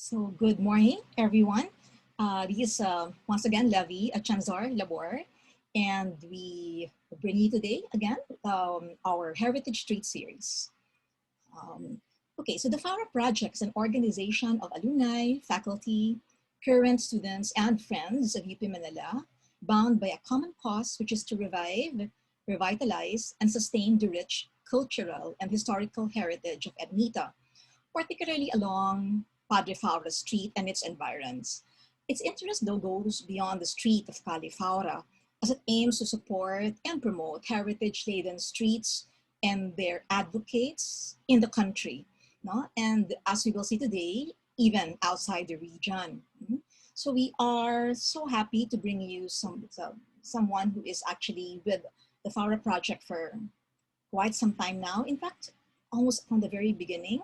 So good morning, everyone. This is once again Levy Achanzar-Labor, and we bring you today again our Heritage Street series. Okay, so the Faura Project is an organization of alumni, faculty, current students, and friends of UP Manila, bound by a common cause, which is to revive, revitalize, and sustain the rich cultural and historical heritage of Ermita, particularly along Padre Faura Street and its environs. Its interest, though, goes beyond the street of Calle Faura, as it aims to support and promote heritage-laden streets and their advocates in the country, no? And as we will see today, even outside the region. So we are so happy to bring you someone who is actually with the Faura Project for quite some time now. In fact, almost from the very beginning.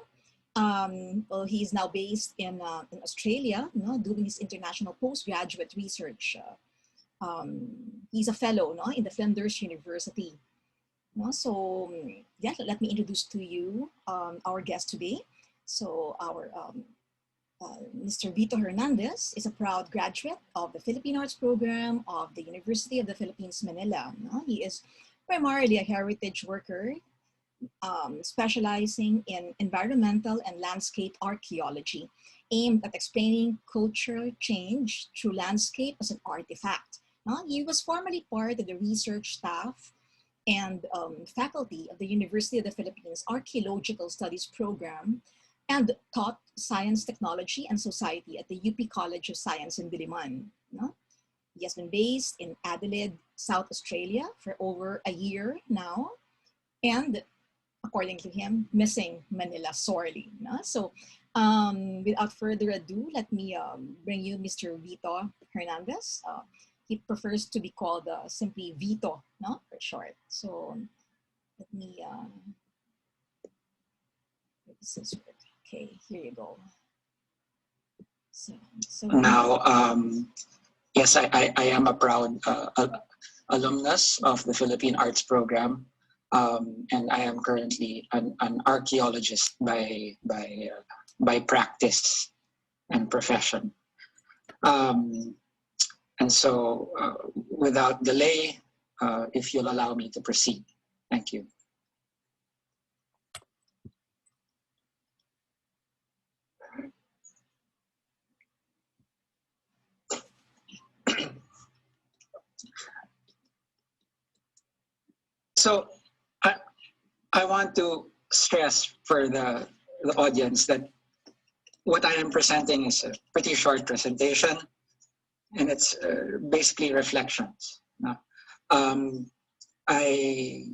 Well, he's now based in Australia, doing his international postgraduate research. He's a fellow in the Flinders University. So yeah, let me introduce to you our guest today. So our Mr. Vito Hernandez is a proud graduate of the Philippine Arts program of the University of the Philippines Manila. He is primarily a heritage worker, specializing in environmental and landscape archaeology, aimed at explaining cultural change through landscape as an artifact. He was formerly part of the research staff and faculty of the University of the Philippines Archaeological Studies program, and taught science, technology, and society at the UP College of Science in Diliman. He has been based in Adelaide, South Australia for over a year now, and according to him, missing Manila sorely. So without further ado, let me bring you Mr. Vito Hernandez. He prefers to be called simply Vito, for short. So let me, okay, here you go. So now, yes, I am a proud alumnus of the Philippine Arts program. And I am currently an archaeologist by practice and profession. And so, without delay, if you'll allow me to proceed. Thank you. So, I want to stress for the audience that what I am presenting is a pretty short presentation, and it's basically reflections. I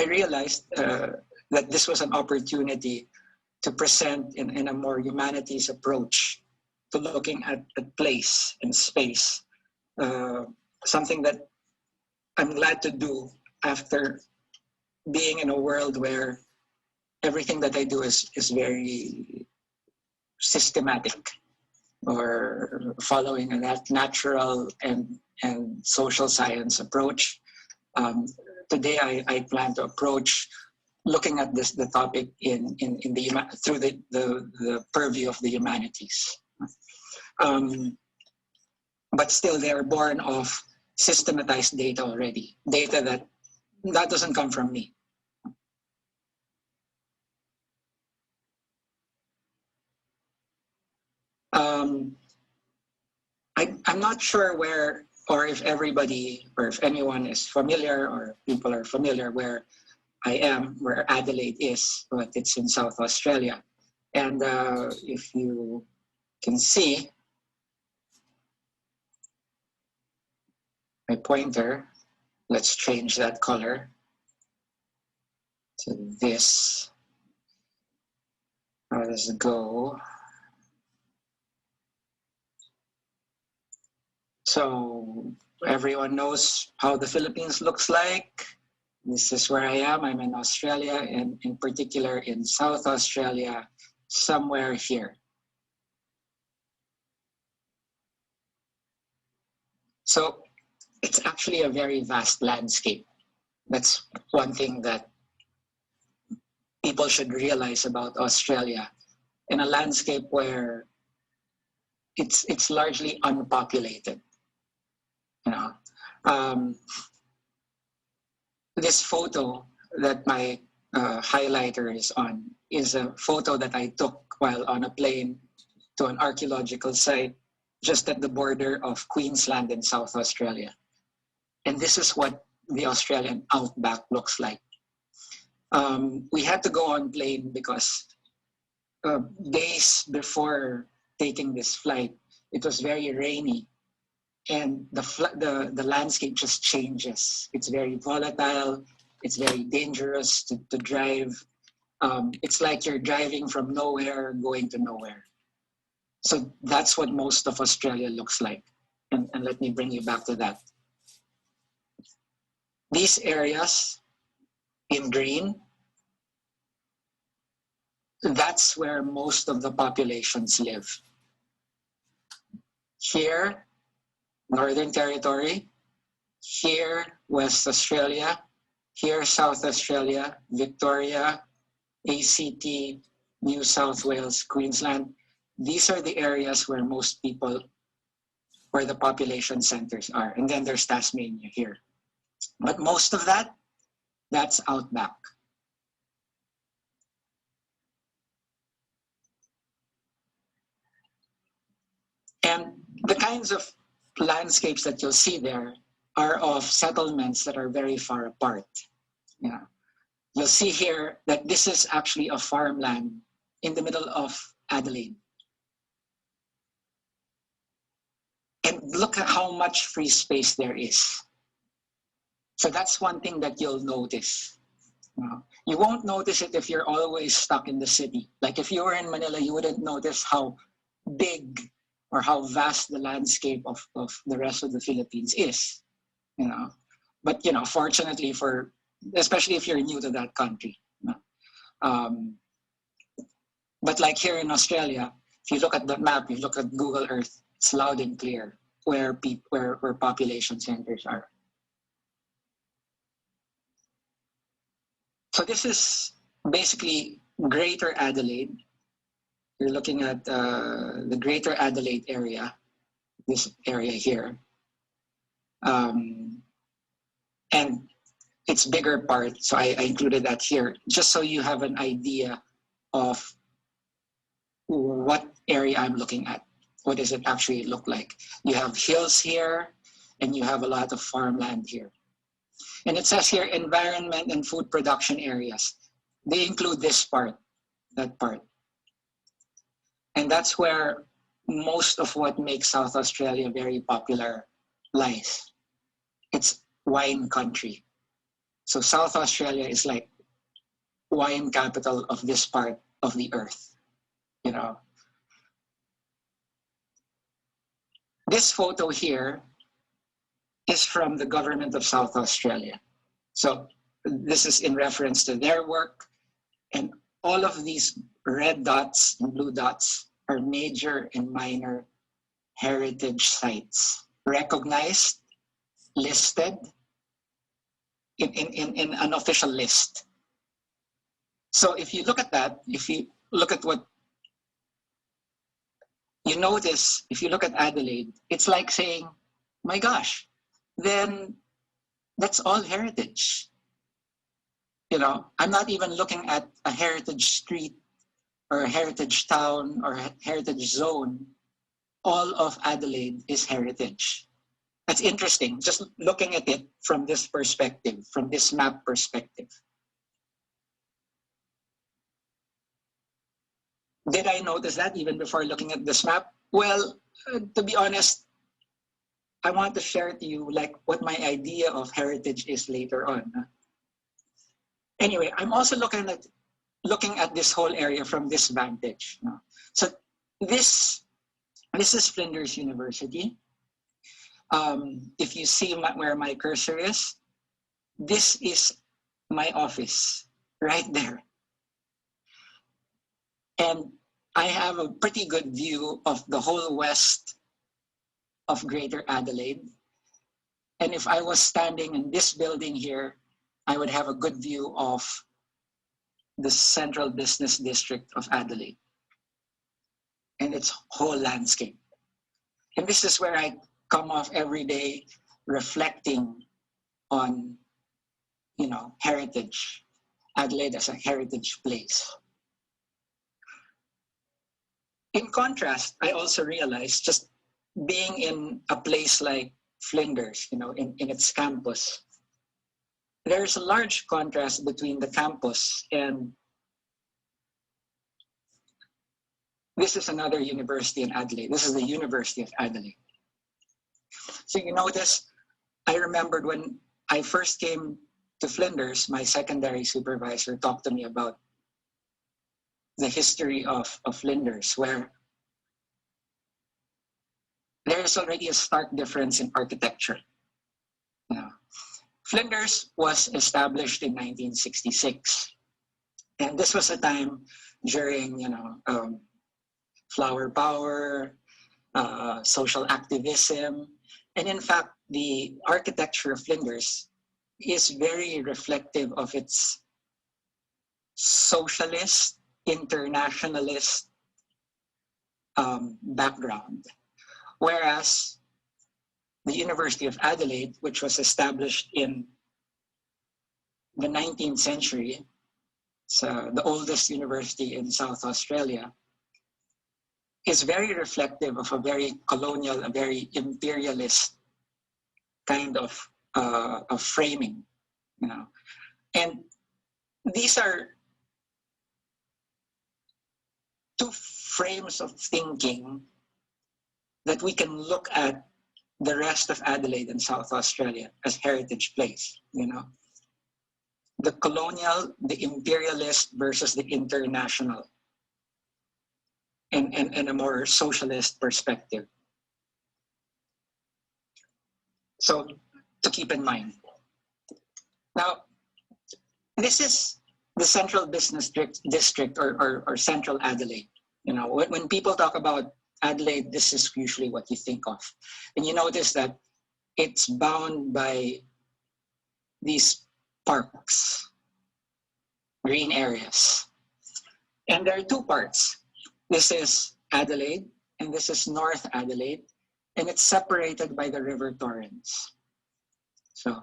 realized that this was an opportunity to present in a more humanities approach to looking at place and space, something that I'm glad to do after being in a world where everything that I do is very systematic or following a natural and social science approach. Today I plan to approach looking at the topic through the purview of the humanities. But still they're born of systematized data already, data that doesn't come from me. I'm not sure where, or if everybody, or if anyone is familiar, or people are familiar where I am, where Adelaide is, but it's in South Australia. And if you can see my pointer, let's change that color to this. Let's go. So everyone knows how the Philippines looks like. This is where I am. I'm in Australia, and in particular in South Australia, somewhere here. So it's actually a very vast landscape. That's one thing that people should realize about Australia. in a landscape where it's largely unpopulated. You know, this photo that my highlighter is on is a photo that I took while on a plane to an archaeological site just at the border of Queensland in South Australia. And this is what the Australian outback looks like. We had to go on plane because days before taking this flight, it was very rainy, and the landscape just changes. It's very volatile. It's very dangerous to drive. It's like you're driving from nowhere going to nowhere. So that's what most of Australia looks like. And let me bring you back to that. These areas in green, that's where most of the populations live. Here, Northern Territory, here, West Australia, here, South Australia, Victoria, ACT, New South Wales, Queensland. These are the areas where most people, where the population centers are. And then there's Tasmania here. But most of that, that's outback. And the kinds of landscapes that you'll see there are of settlements that are very far apart. Yeah. You'll see here that this is actually a farmland in the middle of Adelaide. And look at how much free space there is. So that's one thing that you'll notice. You won't notice it if you're always stuck in the city. Like if you were in Manila, you wouldn't notice how big or how vast the landscape of the rest of the Philippines is. But fortunately for, especially if you're new to that country. But like here in Australia, if you look at the map, you look at Google Earth, it's loud and clear where population centers are. So this is basically Greater Adelaide. You're looking at the Greater Adelaide area, this area here. And its bigger part, so I included that here, just so you have an idea of what area I'm looking at. What does it actually look like? You have hills here, and you have a lot of farmland here. And it says here, environment and food production areas. They include this part, that part. And that's where most of what makes South Australia very popular lies. It's wine country. So South Australia is like wine capital of this part of the earth. This photo here is from the government of South Australia. So this is in reference to their work, and all of these red dots and blue dots are major and minor heritage sites, recognized, listed in an official list. So if you look at that, if you look at what you notice, if you look at Adelaide, it's like saying, my gosh, then that's all heritage. I'm not even looking at a heritage street or a heritage town or a heritage zone. All of Adelaide is heritage. That's interesting, just looking at it from this perspective, from this map perspective. Did I notice that even before looking at this map? Well, to be honest, I want to share to you like what my idea of heritage is later on. Anyway, I'm also looking at this whole area from this vantage. So this is Flinders University. If you see where my cursor is, this is my office right there. And I have a pretty good view of the whole west of Greater Adelaide. And if I was standing in this building here, I would have a good view of the central business district of Adelaide. and its whole landscape. And this is where I come off every day reflecting on, heritage, Adelaide as a heritage place. In contrast, I also realized just being in a place like Flinders, in its campus, there's a large contrast between the campus and this is another university in Adelaide. This is the University of Adelaide. So you notice, I remembered when I first came to Flinders, my secondary supervisor talked to me about the history of Flinders, where there is already a stark difference in architecture. Flinders was established in 1966. And this was a time during, flower power, social activism. And in fact, the architecture of Flinders is very reflective of its socialist, internationalist background. Whereas the University of Adelaide, which was established in the 19th century, so the oldest university in South Australia, is very reflective of a very colonial, a very imperialist kind of framing, And these are two frames of thinking that we can look at the rest of Adelaide and South Australia as heritage place, The colonial, the imperialist versus the international, and a more socialist perspective. So to keep in mind. Now, this is the central business district or central Adelaide. When people talk about Adelaide, this is usually what you think of. And you notice that it's bound by these parks, green areas. And there are two parts. This is Adelaide, and this is North Adelaide, and it's separated by the River Torrens. So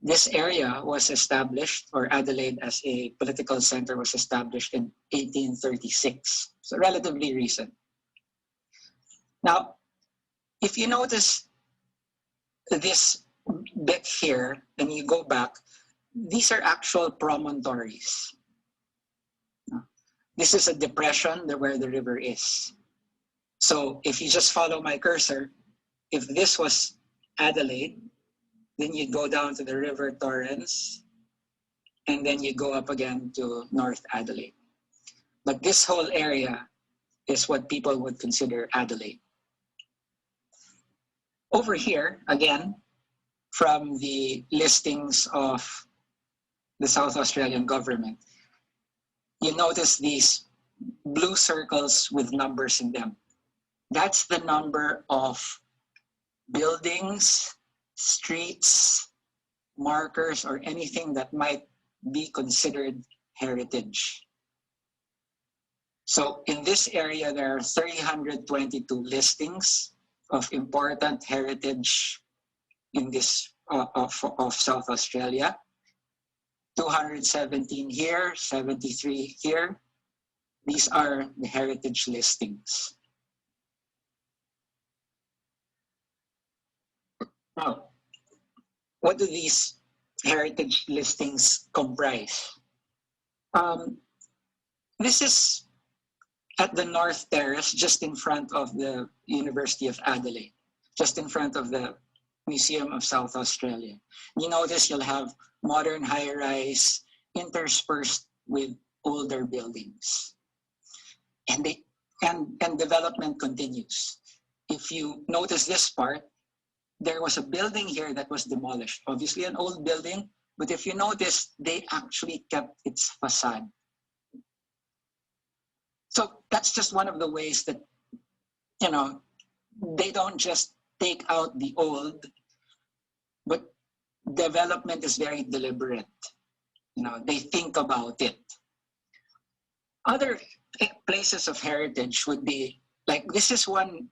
this area was established, or Adelaide as a political center was established in 1836, so relatively recent. Now, if you notice this bit here, and you go back, these are actual promontories. This is a depression where the river is. So if you just follow my cursor, if this was Adelaide, then you go down to the River Torrens, and then you go up again to North Adelaide. But this whole area is what people would consider Adelaide. Over here, again, from the listings of the South Australian government, you notice these blue circles with numbers in them. That's the number of buildings, streets, markers, or anything that might be considered heritage. So in this area, there are 322 listings of important heritage in this of South Australia. 217 here, 73 here. These are the heritage listings. Now, what do these heritage listings comprise? This is at the North Terrace, just in front of the University of Adelaide, just in front of the Museum of South Australia. You notice you'll have modern high-rise interspersed with older buildings. And development continues. If you notice this part, there was a building here that was demolished. Obviously an old building, but if you notice, they actually kept its facade. So that's just one of the ways that, they don't just take out the old, but development is very deliberate. They think about it. Other places of heritage would be like this is one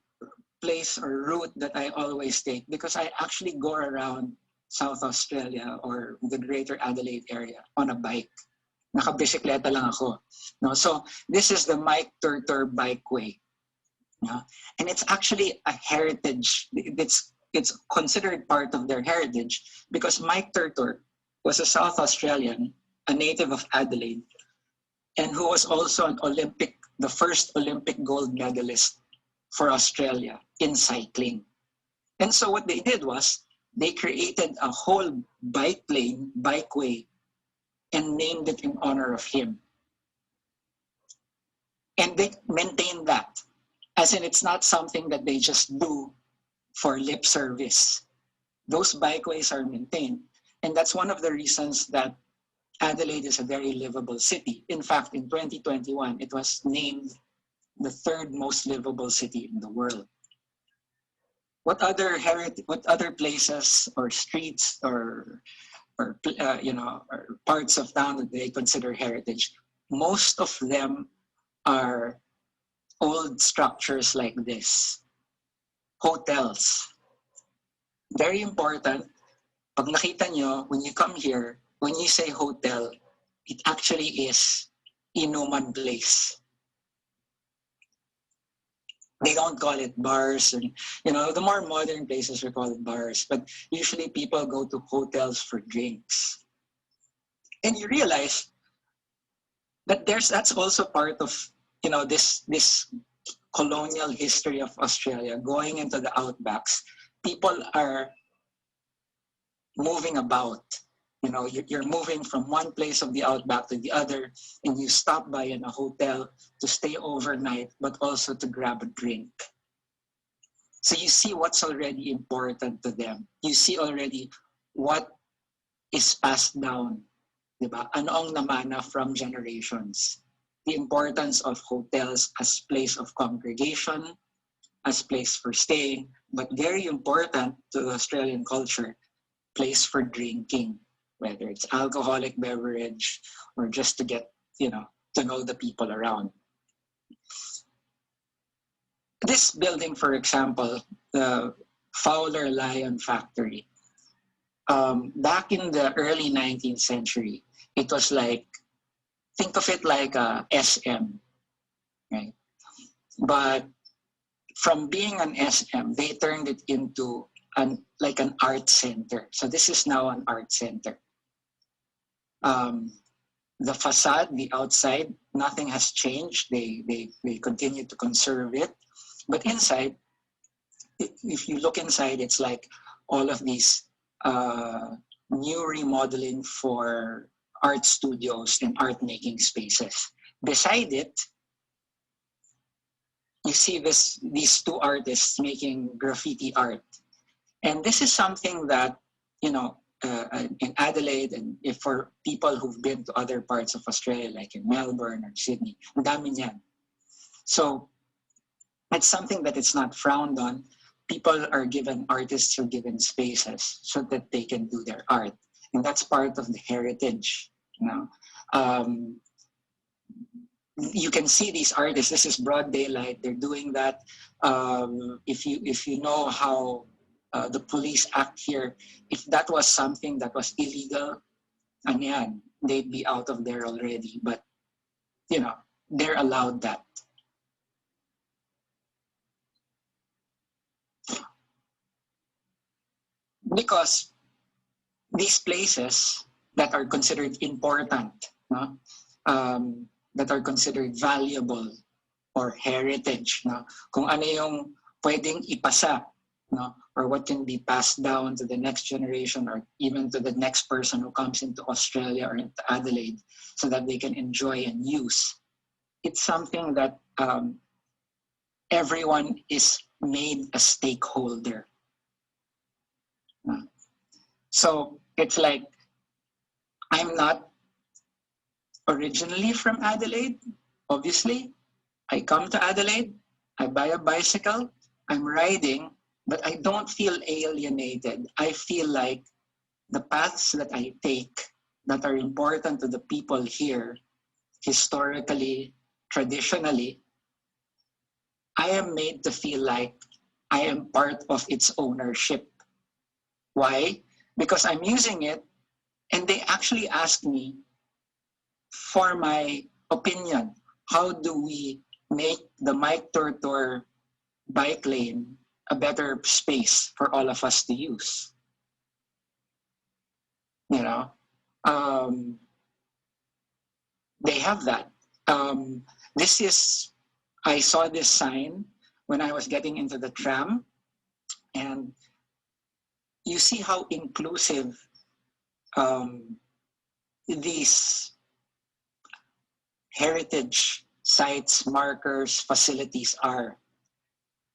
place or route that I always take because I actually go around South Australia or the Greater Adelaide area on a bike. Nakabisikleta lang ako. No? So this is the Mike Turtur Bikeway. No? And it's actually a heritage. It's considered part of their heritage because Mike Turtur was a South Australian, a native of Adelaide, and who was also the first Olympic gold medalist for Australia in cycling. And so what they did was they created a whole bike lane, bikeway, and named it in honor of him. And they maintain that. As in, it's not something that they just do for lip service. Those bikeways are maintained. And that's one of the reasons that Adelaide is a very livable city. In fact, in 2021, it was named the third most livable city in the world. What other places or streets or parts of town that they consider heritage? Most of them are old structures like this. Hotels. Very important. Pag nakita nyo, when you come here, when you say hotel, it actually is inuman place. They don't call it bars. And, the more modern places we call it bars, but usually people go to hotels for drinks. And you realize that that's also part of, this colonial history of Australia, going into the outbacks. People are moving about. You're moving from one place of the outback to the other, and you stop by in a hotel to stay overnight, but also to grab a drink. So you see what's already important to them. You see already what is passed down, diba? Ano ang namana from generations. The importance of hotels as place of congregation, as place for staying, but very important to the Australian culture, place for drinking, whether it's alcoholic beverage or just to get, to know the people around. This building, for example, the Fowler Lion Factory, back in the early 19th century, it was like, think of it like a SM, right? But from being an SM, they turned it into an art center. So this is now an art center. The facade, the outside, nothing has changed. They continue to conserve it. But inside, if you look inside, it's like all of these new remodeling for art studios and art making spaces. Beside it, you see these two artists making graffiti art. And this is something that, in Adelaide, and if for people who've been to other parts of Australia, like in Melbourne or Sydney, ang dami niyan. So it's something that it's not frowned on. People are given, artists are given spaces so that they can do their art. And that's part of the heritage. You can see these artists, this is broad daylight, they're doing that. If you know how the police act here, if that was something that was illegal, they'd be out of there already. But, they're allowed that. Because these places that are considered important, that are considered valuable or heritage, kung ano yung pwedeng ipasa, or what can be passed down to the next generation or even to the next person who comes into Australia or into Adelaide so that they can enjoy and use. It's something that everyone is made a stakeholder. So it's like, I'm not originally from Adelaide, obviously. I come to Adelaide, I buy a bicycle, I'm riding, but I don't feel alienated. I feel like the paths that I take that are important to the people here, historically, traditionally, I am made to feel like I am part of its ownership. Why? Because I'm using it and they actually ask me for my opinion. How do we make the Mike Tortor bike lane a better space for all of us to use? You know, um, they have that. This is, I saw this sign when I was getting into the tram, and you see how inclusive these heritage sites, markers, facilities are.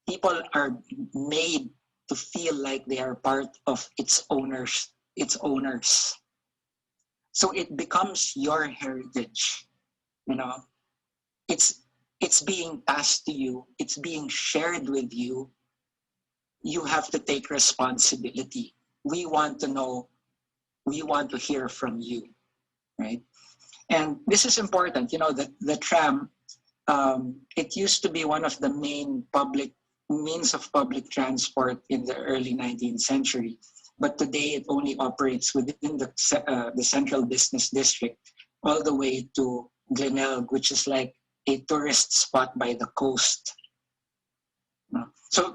People are made to feel like they are part of its owners, its owners. So it becomes your heritage, you know. It's being passed to you, it's being shared with you. You have to take responsibility. We want to know, we want to hear from you, right? And this is important, you know, the tram, it used to be one of the main public means of public transport in the early 19th century. But today it only operates within the central business district all the way to Glenelg, which is like a tourist spot by the coast. So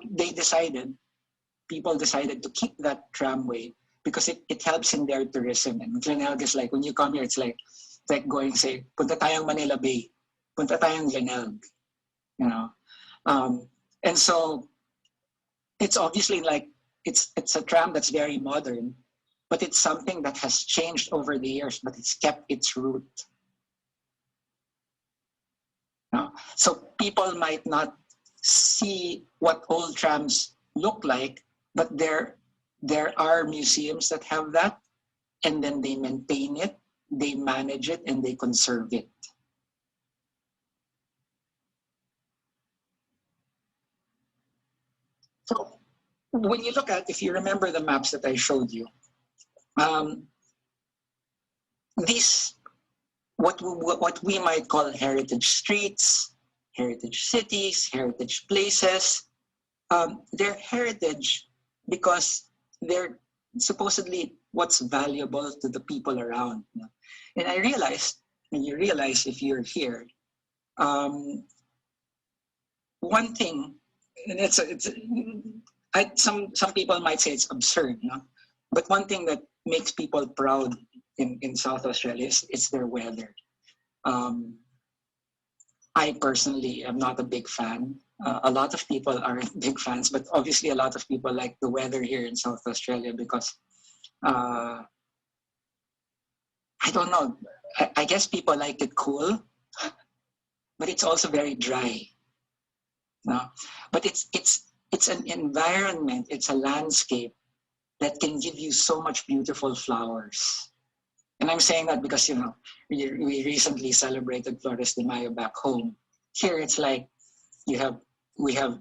people decided to keep that tramway because it helps in their tourism. And Glenelg is like, when you come here, it's like going, say, punta tayong Manila Bay, punta tayong Glenelg, you know. And so it's obviously like, it's a tram that's very modern, but it's something that has changed over the years, but it's kept its root. No? So people might not see what old trams look like, but there are museums that have that, and then they maintain it, they manage it, and they conserve it. So when you look at, if you remember the maps that I showed you, these, what we might call heritage streets, heritage cities, heritage places, they're heritage because they're supposedly what's valuable to the people around. And I realized, and you realize if you're here, one thing, and some people might say it's absurd, no? But one thing that makes people proud in South Australia is their weather. I personally am not a big fan. A lot of people aren't big fans, but obviously a lot of people like the weather here in South Australia because I don't know. I guess people like it cool, but it's also very dry. No? But it's an environment, it's a landscape that can give you so much beautiful flowers. And I'm saying that because, you know, we recently celebrated Flores de Mayo back home. Here it's like we have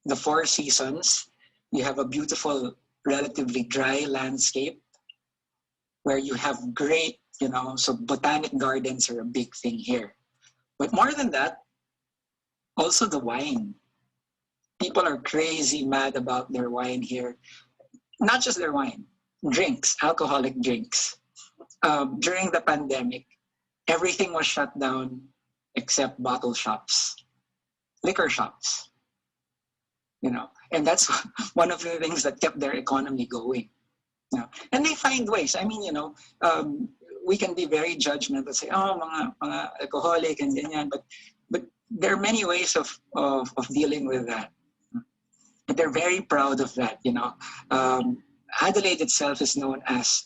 the four seasons. You have a beautiful, relatively dry landscape where you have great, you know, so botanic gardens are a big thing here. But more than that, also the wine. People are crazy mad about their wine here. Not just their wine, drinks, alcoholic drinks. During the pandemic, everything was shut down except bottle shops, liquor shops, you know, and that's one of the things that kept their economy going. You know? And they find ways. I mean, you know, we can be very judgmental, say, oh, mga alcoholic and ganyan, but there are many ways of dealing with that. But they're very proud of that, you know. Adelaide itself is known as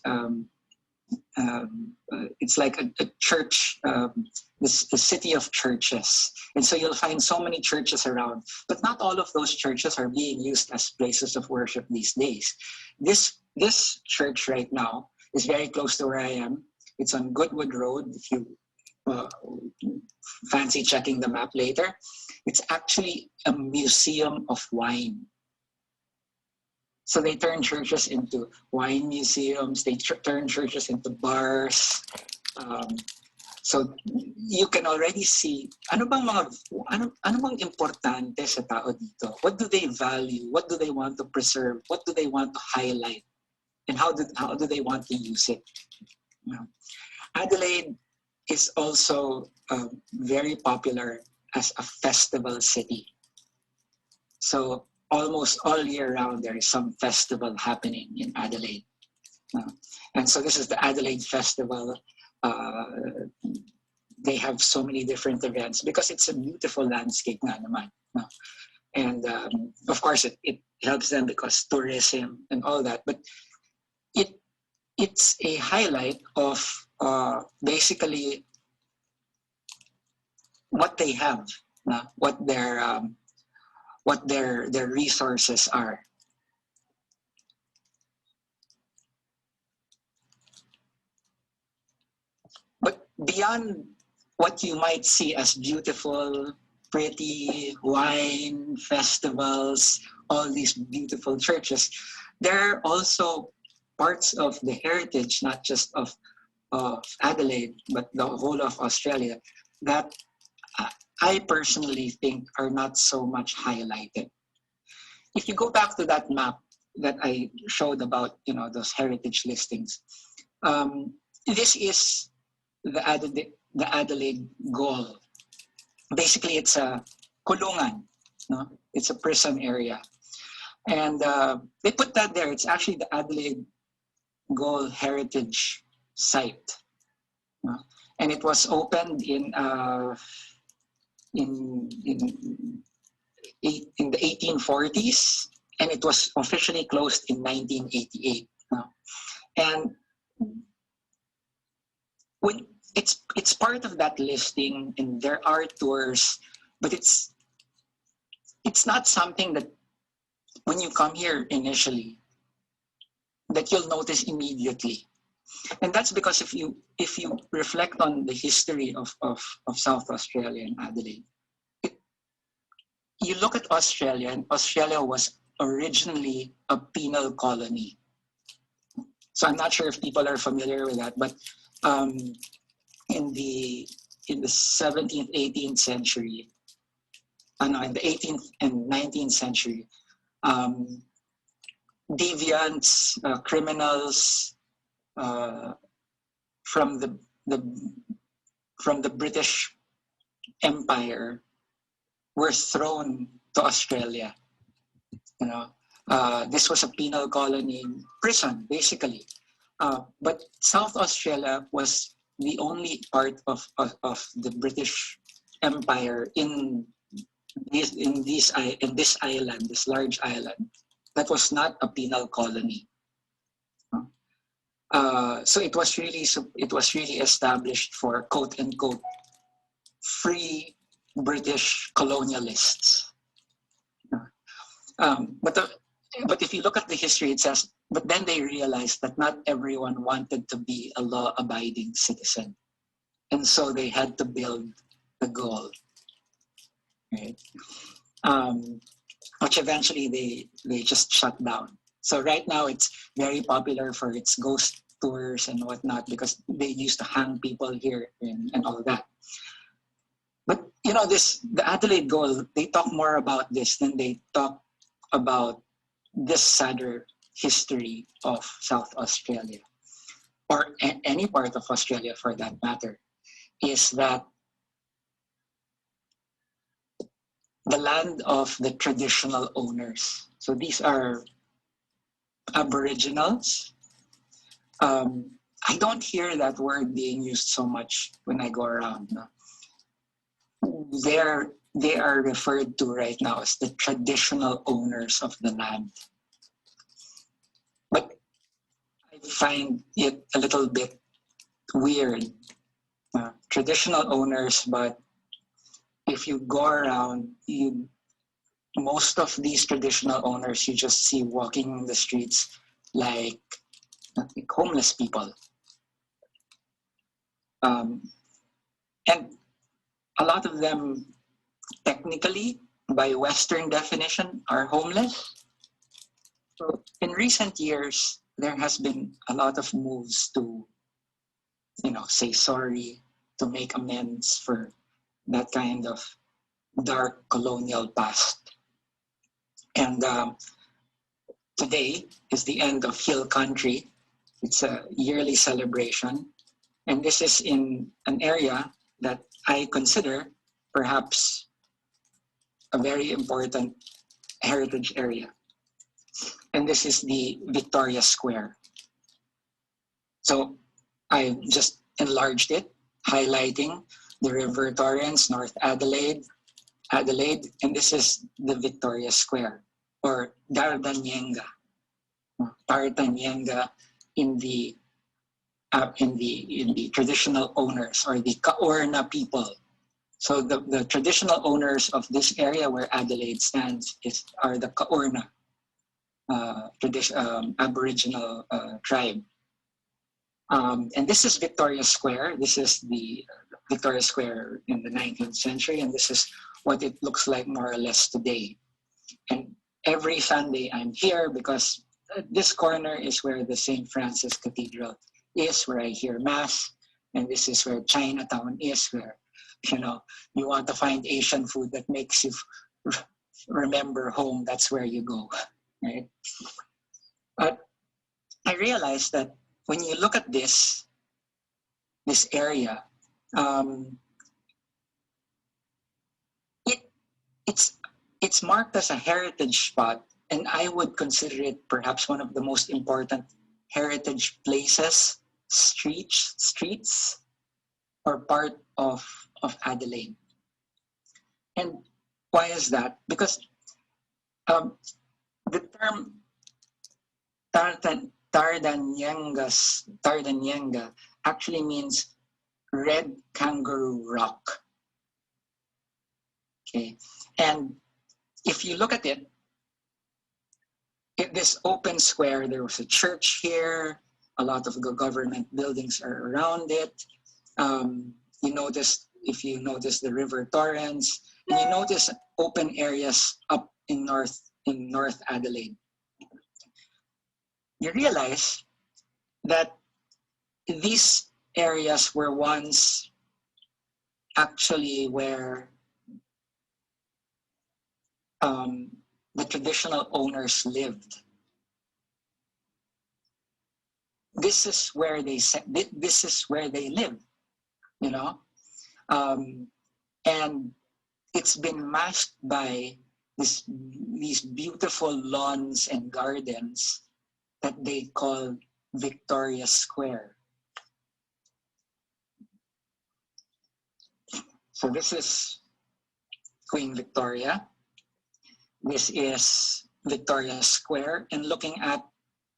it's like a church, the city of churches. And so you'll find so many churches around, but not all of those churches are being used as places of worship these days. This church right now is very close to where I am. It's on Goodwood Road, if you fancy checking the map later. It's actually a museum of wine. So they turn churches into wine museums. They turn churches into bars. So you can already see ano bang importante sa tao dito? What do they value? What do they want to preserve? What do they want to highlight? And how do they want to use it? You know, Adelaide is also very popular as a festival city. So almost all year round there is some festival happening in Adelaide. And so this is the Adelaide Festival. They have so many different events because it's a beautiful landscape nga naman. And of course it helps them because tourism and all that, but it's a highlight of basically what they have, what their resources are. But beyond what you might see as beautiful, pretty wine festivals, all these beautiful churches, there are also parts of the heritage, not just of Adelaide, but the whole of Australia, that I personally think are not so much highlighted. If you go back to that map that I showed about, those heritage listings, this is the Adelaide goal. Basically, it's a kulungan, no? It's a prison area. And they put that there. It's actually the Adelaide Goal Heritage Site. And it was opened in the 1840s, and it was officially closed in 1988. And when it's part of that listing, and there are tours, but it's not something that when you come here initially that you'll notice immediately. And that's because if you reflect on the history of South Australia and Adelaide, you look at Australia, and Australia was originally a penal colony. So I'm not sure if people are familiar with that, but in the 17th, 18th century, in the 18th and 19th century, deviants, criminals from the British Empire were thrown to Australia. This was a penal colony, prison basically. But South Australia was the only part of the British Empire in this island, this large island, that was not a penal colony. So it was really established for quote unquote free British colonialists. But if you look at the history, it says, but then they realized that not everyone wanted to be a law-abiding citizen, and so they had to build the goal, right? Which eventually they just shut down. So right now it's very popular for its ghost tours and whatnot because they used to hang people here and all that. But the Adelaide goal, they talk more about this than they talk about this sadder history of South Australia, or any part of Australia for that matter, is that the land of the traditional owners. So these are Aboriginals. I don't hear that word being used so much when I go around. No? They are referred to right now as the traditional owners of the land. But I find it a little bit weird. Traditional owners, but if you go around, most of these traditional owners you just see walking in the streets like homeless people. And a lot of them, technically, by Western definition, are homeless. So in recent years, there has been a lot of moves to, say sorry, to make amends for that kind of dark colonial past. And today is the end of Hill Country. It's a yearly celebration. And this is in an area that I consider perhaps a very important heritage area. And this is the Victoria Square. So I just enlarged it, highlighting the River Torrens, North Adelaide, and this is the Victoria Square, or Dardanyenga. Dardanyenga in the traditional owners, or the Kaurna people. So the traditional owners of this area where Adelaide stands are the Kaurna, Aboriginal tribe. And this is Victoria Square. This is the Victoria Square in the 19th century, and this is what it looks like more or less today. And every Sunday I'm here because this corner is where the St. Francis Cathedral is, where I hear Mass, and this is where Chinatown is, where, you know, you want to find Asian food that makes you remember home, that's where you go, right? But I realized that when you look at this area, it's marked as a heritage spot, and I would consider it perhaps one of the most important heritage places, streets, or part of Adelaide. And why is that? Because the term Dardanyenga actually means red kangaroo rock. Okay, and if you look at it, in this open square, there was a church here, a lot of the government buildings are around it. If you notice the River Torrens, and you notice open areas up in North Adelaide. You realize that these areas were once actually where the traditional owners lived. This is where they live, you know, and it's been masked by these beautiful lawns and gardens that they call Victoria Square. So this is Queen Victoria. This is Victoria Square, and looking at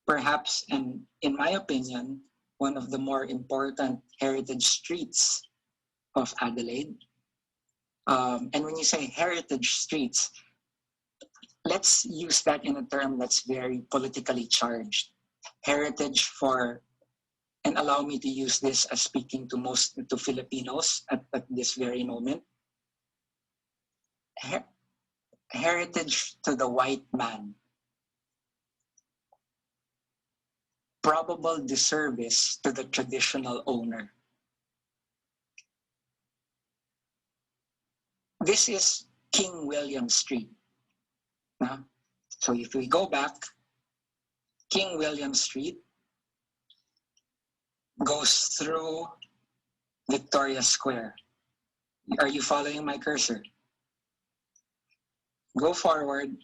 perhaps, and in my opinion, one of the more important heritage streets of Adelaide. And when you say heritage streets, let's use that in a term that's very politically charged. Heritage for, and allow me to use this as speaking to Filipinos at this very moment. Heritage to the white man. Probable disservice to the traditional owner. This is King William Street. So if we go back, King William Street goes through Victoria Square. Are you following my cursor? Go forward.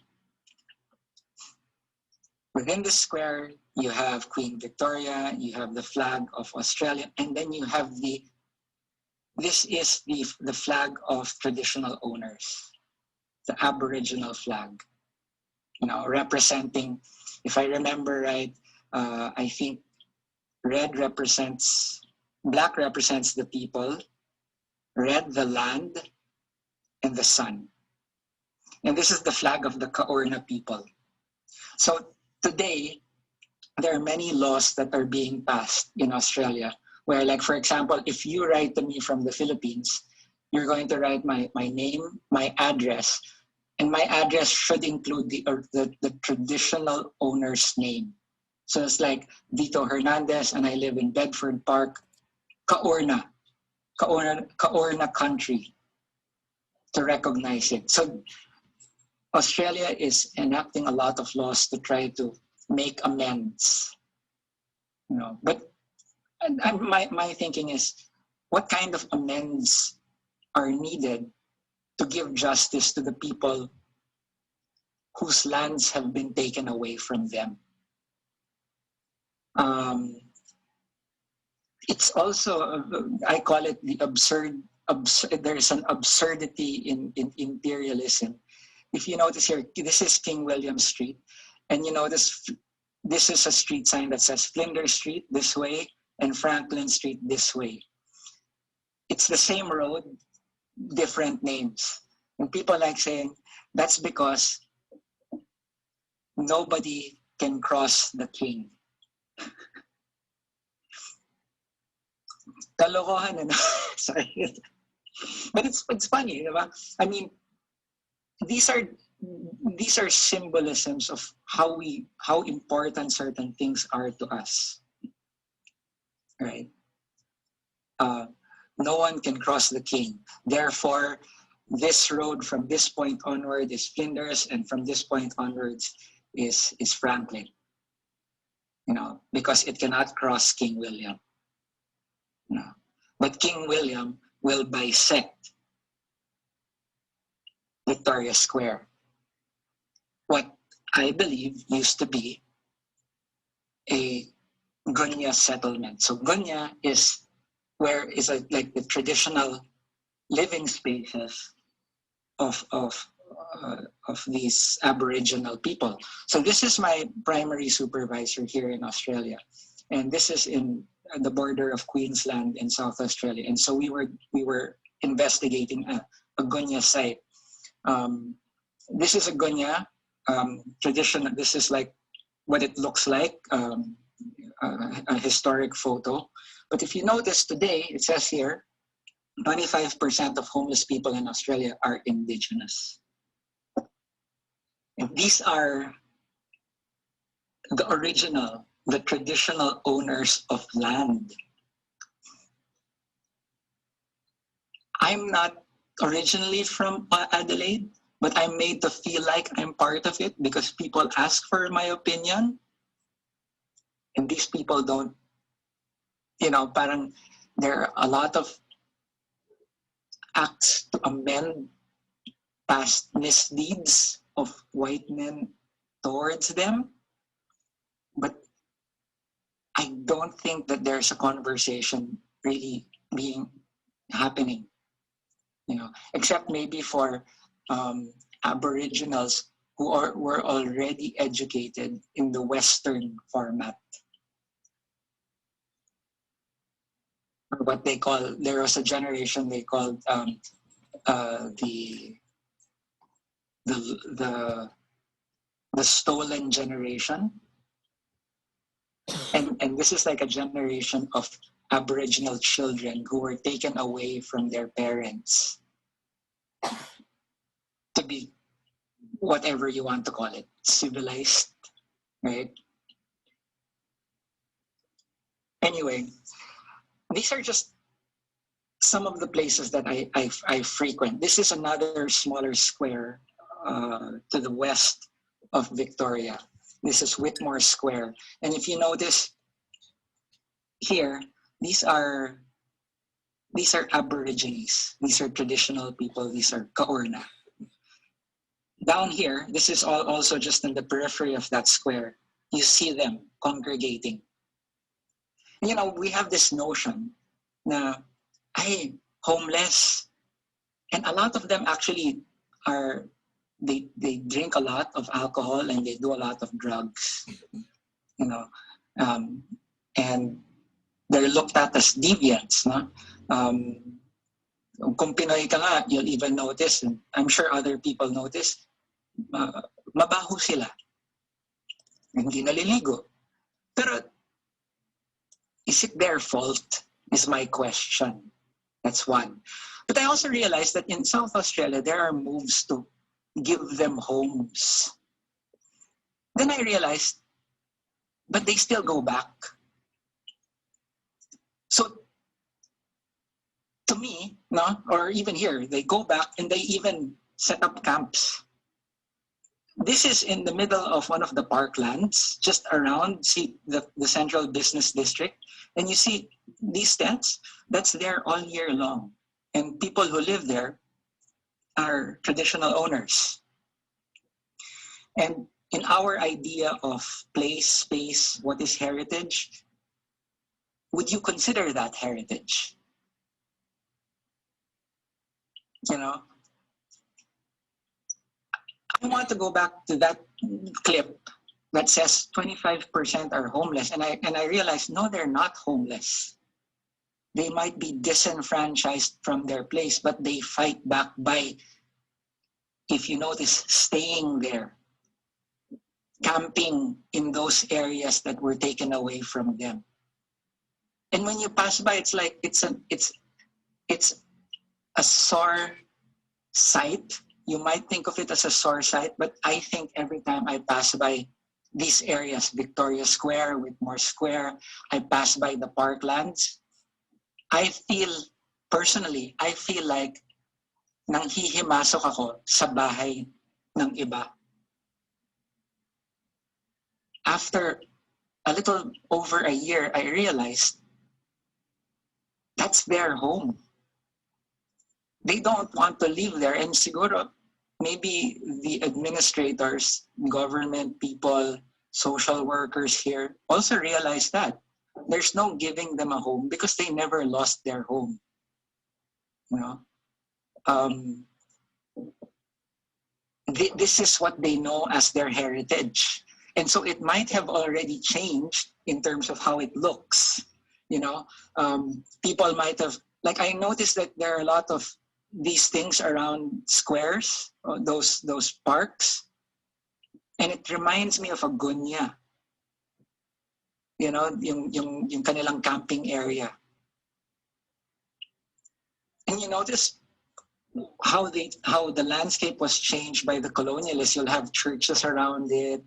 Within the square, you have Queen Victoria, you have the flag of Australia, and then you have this is the flag of traditional owners, the Aboriginal flag, you know, representing, if I remember right, I think black represents the people, red the land, and the sun. And this is the flag of the Kaurna people. So today, there are many laws that are being passed in Australia where, like, for example, if you write to me from the Philippines, you're going to write my name, my address, and my address should include the traditional owner's name. So it's like Vito Hernandez, and I live in Bedford Park, Kaurna. Kaurna country to recognize it. So Australia is enacting a lot of laws to try to make amends. But my thinking is, what kind of amends are needed to give justice to the people whose lands have been taken away from them? It's also, I call it the there's an absurdity in imperialism. If you notice here, this is King William Street, and you notice this is a street sign that says Flinders Street this way and Franklin Street this way. It's the same road, different names. And people like saying, that's because nobody can cross the king. Kalokohan, ano? Sorry. But it's funny, diba? I mean, these are symbolisms of how important certain things are to us, right? No one can cross the king. Therefore, this road from this point onward is Flinders, and from this point onwards is Franklin. Because it cannot cross King William. But King William will bisect Victoria Square, what I believe used to be a Gunya settlement. So Gunya is like the traditional living spaces of these Aboriginal people. So this is my primary supervisor here in Australia, and this is in the border of Queensland and South Australia. And so we were investigating a Gunya site. This is a Gunya tradition. This is like what it looks like, a historic photo. But if you notice today, it says here, 25% of homeless people in Australia are Indigenous. And these are the traditional owners of land. I'm not originally from Adelaide, but I'm made to feel like I'm part of it because people ask for my opinion. And these people don't, parang there are a lot of acts to amend past misdeeds of white men towards them. But I don't think that there's a conversation really happening, except maybe for Aboriginals who were already educated in the Western format. Or what they call, there was a generation they called the stolen generation. And this is like a generation of Aboriginal children who were taken away from their parents to be whatever you want to call it, civilized, right? Anyway, these are just some of the places that I frequent. This is another smaller square to the west of Victoria. This is Whitmore Square. And if you notice here, these are Aborigines. These are traditional people. These are Kaurna. Down here, this is also just in the periphery of that square. You see them congregating. We have this notion na, ay, homeless. And a lot of them actually are, they drink a lot of alcohol and they do a lot of drugs, and they're looked at as deviants, no? Kung Pinoy ka nga, you'll even notice, and I'm sure other people notice, mabaho sila. Hindi naliligo. Pero, is it their fault? Is my question. That's one. But I also realized that in South Australia, there are moves to give them homes. Then I realized, but they still go back. So to me, no, or even here, they go back and they even set up camps. This is in the middle of one of the parklands, just around the central business district. And you see these tents, that's there all year long. And people who live there are traditional owners. And in our idea of place, space, what is heritage, would you consider that heritage? You know, I want to go back to that clip that says 25% are homeless. And I realized, no, they're not homeless. They might be disenfranchised from their place, but they fight back by, if you notice, staying there, camping in those areas that were taken away from them. And when you pass by, it's like it's a sore sight. You might think of it as a sore sight, but I think every time I pass by these areas, Victoria Square, Whitmore Square, I pass by the parklands, I feel, personally, I feel like nanghihimasok ako sa bahay ng iba. After a little over a year, I realized that's their home. They don't want to live there. And siguro, maybe the administrators, government people, social workers here also realize that. There's no giving them a home because they never lost their home. You know, this is what they know as their heritage. And so it might have already changed in terms of how it looks. You know, people might have, like I noticed that there are a lot of these things around squares, those parks, and it reminds me of a gunya. You know, yung kanilang camping area. And you notice how the landscape was changed by the colonialists. You'll have churches around it,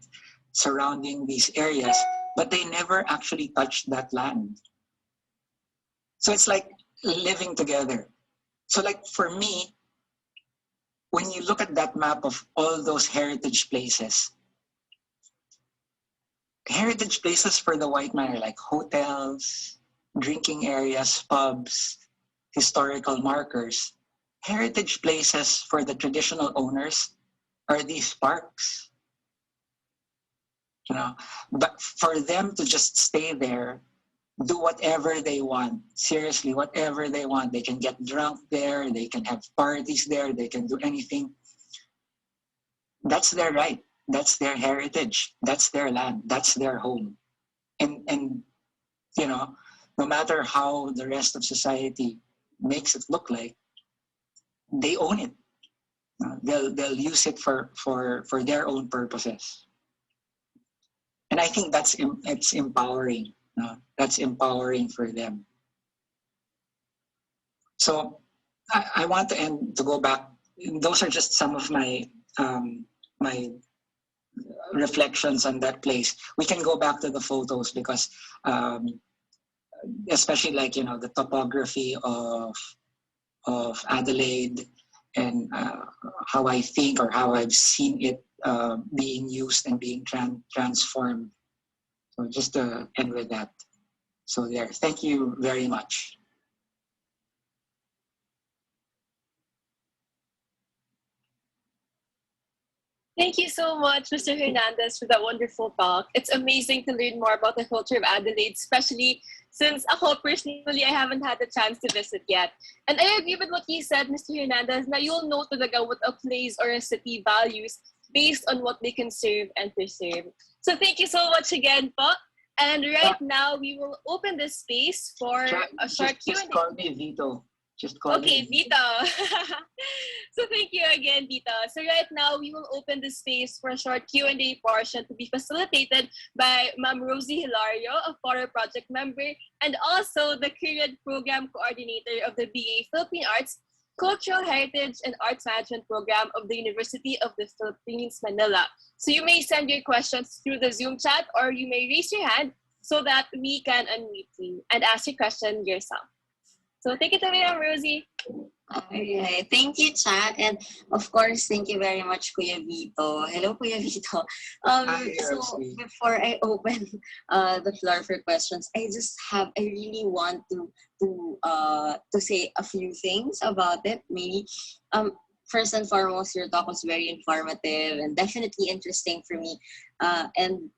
surrounding these areas, but they never actually touched that land. So it's like living together. So like for me, when you look at that map of all those heritage places for the white man are like hotels, drinking areas, pubs, historical markers. Heritage places for the traditional owners are these parks. You know, but for them to just stay there, do whatever they want, seriously, whatever they want. They can get drunk there, they can have parties there, they can do anything. That's their right. That's their heritage. That's their land. That's their home. And you know, no matter how the rest of society makes it look like, they own it. They'll use it for their own purposes. And I think it's empowering. That's empowering for them. So I want to go back. Those are just some of my my reflections on that place. We can go back to the photos because especially like, you know, the topography of Adelaide and how I think or how I've seen it being used and being transformed. So just to end with that. So there, thank you very much. Thank you so much, Mr. Hernandez, for that wonderful talk. It's amazing to learn more about the culture of Adelaide, especially since ako personally, I haven't had the chance to visit yet. And I agree with what you said, Mr. Hernandez, na you'll know talaga what a place or a city values based on what they can serve and preserve. So thank you so much again po. And right now, we will open this space for a short Q&A. Just call me Vito. Just call me Vito. So thank you again, Vito. So right now, we will open the space for a short Q&A portion to be facilitated by Ma'am Rozhie Hilario, a Faura Project member, and also the current program coordinator of the BA Philippine Arts, Cultural Heritage and Arts Management Program of the University of the Philippines Manila. So you may send your questions through the Zoom chat or you may raise your hand so that we can unmute you and ask your question yourself. So take it away, Rozhie. Alright, thank you, Cha, and of course, thank you very much, Kuya Vito. Hello, Kuya Vito. Hi, So Rosie. before I open the floor for questions, I really want to say a few things about it. Maybe, first and foremost, your talk was very informative and definitely interesting for me, and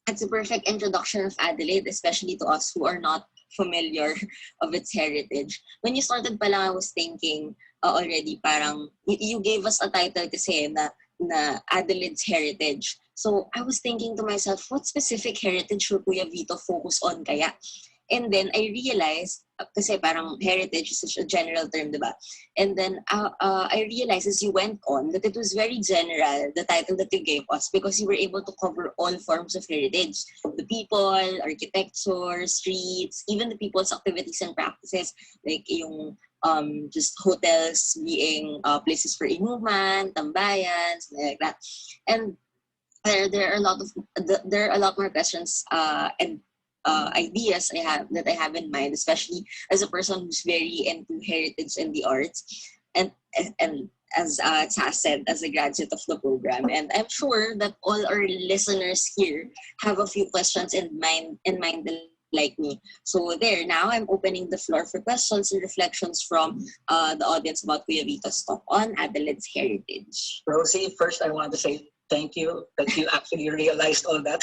it's a perfect introduction of Adelaide, especially to us who are not familiar of its heritage. When you started pa lang, I was thinking already, parang, you gave us a title kasi na Adelaide's heritage. So I was thinking to myself, what specific heritage should Kuya Vito focus on kaya? And then I realized, kasi parang heritage is such a general term, diba? And then I realized as you went on that it was very general, the title that you gave us, because you were able to cover all forms of heritage. The people, architecture, streets, even the people's activities and practices, like yung just hotels being places for inuman, tambayan, something like that. And there are a lot more questions and ideas I have in mind, especially as a person who's very into heritage and the arts, and as Cha said, as a graduate of the program, and I'm sure that all our listeners here have a few questions in mind like me. So there, now I'm opening the floor for questions and reflections from the audience about Kuya Vito's talk on Adelaide's heritage. Rosie, first I want to say thank you that you actually realized all that.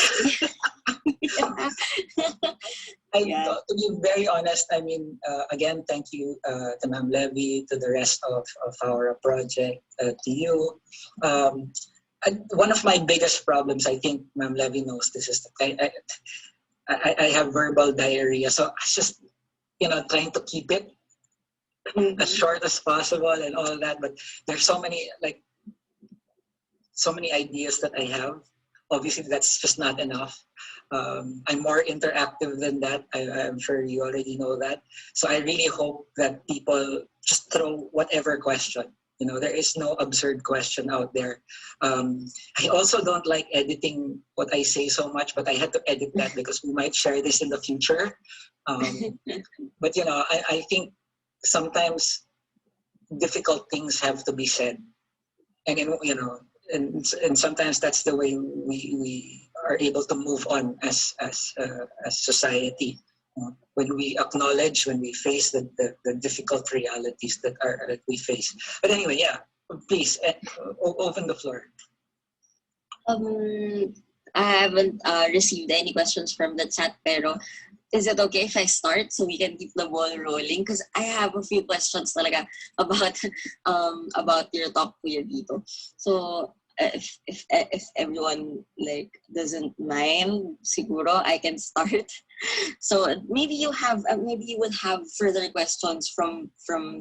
To be very honest, I mean, again, thank you to Ma'am Levy, to the rest of our project, to you. One of my biggest problems, I think Ma'am Levy knows this, is that I have verbal diarrhea. So I was just, trying to keep it as short as possible and all that. But there's so many ideas that I have. Obviously, that's just not enough. I'm more interactive than that. I'm sure you already know that. So I really hope that people just throw whatever question. There is no absurd question out there. I also don't like editing what I say so much, but I had to edit that because we might share this in the future. But, I think sometimes difficult things have to be said. And, and sometimes that's the way we are able to move on as society, when we acknowledge, when we face the difficult realities that we face. But anyway, yeah, please open the floor. I haven't received any questions from the chat, pero is it okay if I start so we can keep the ball rolling? Because I have a few questions talaga about your talk, Kuya Vito. So if everyone doesn't mind, siguro I can start. So maybe you will have further questions from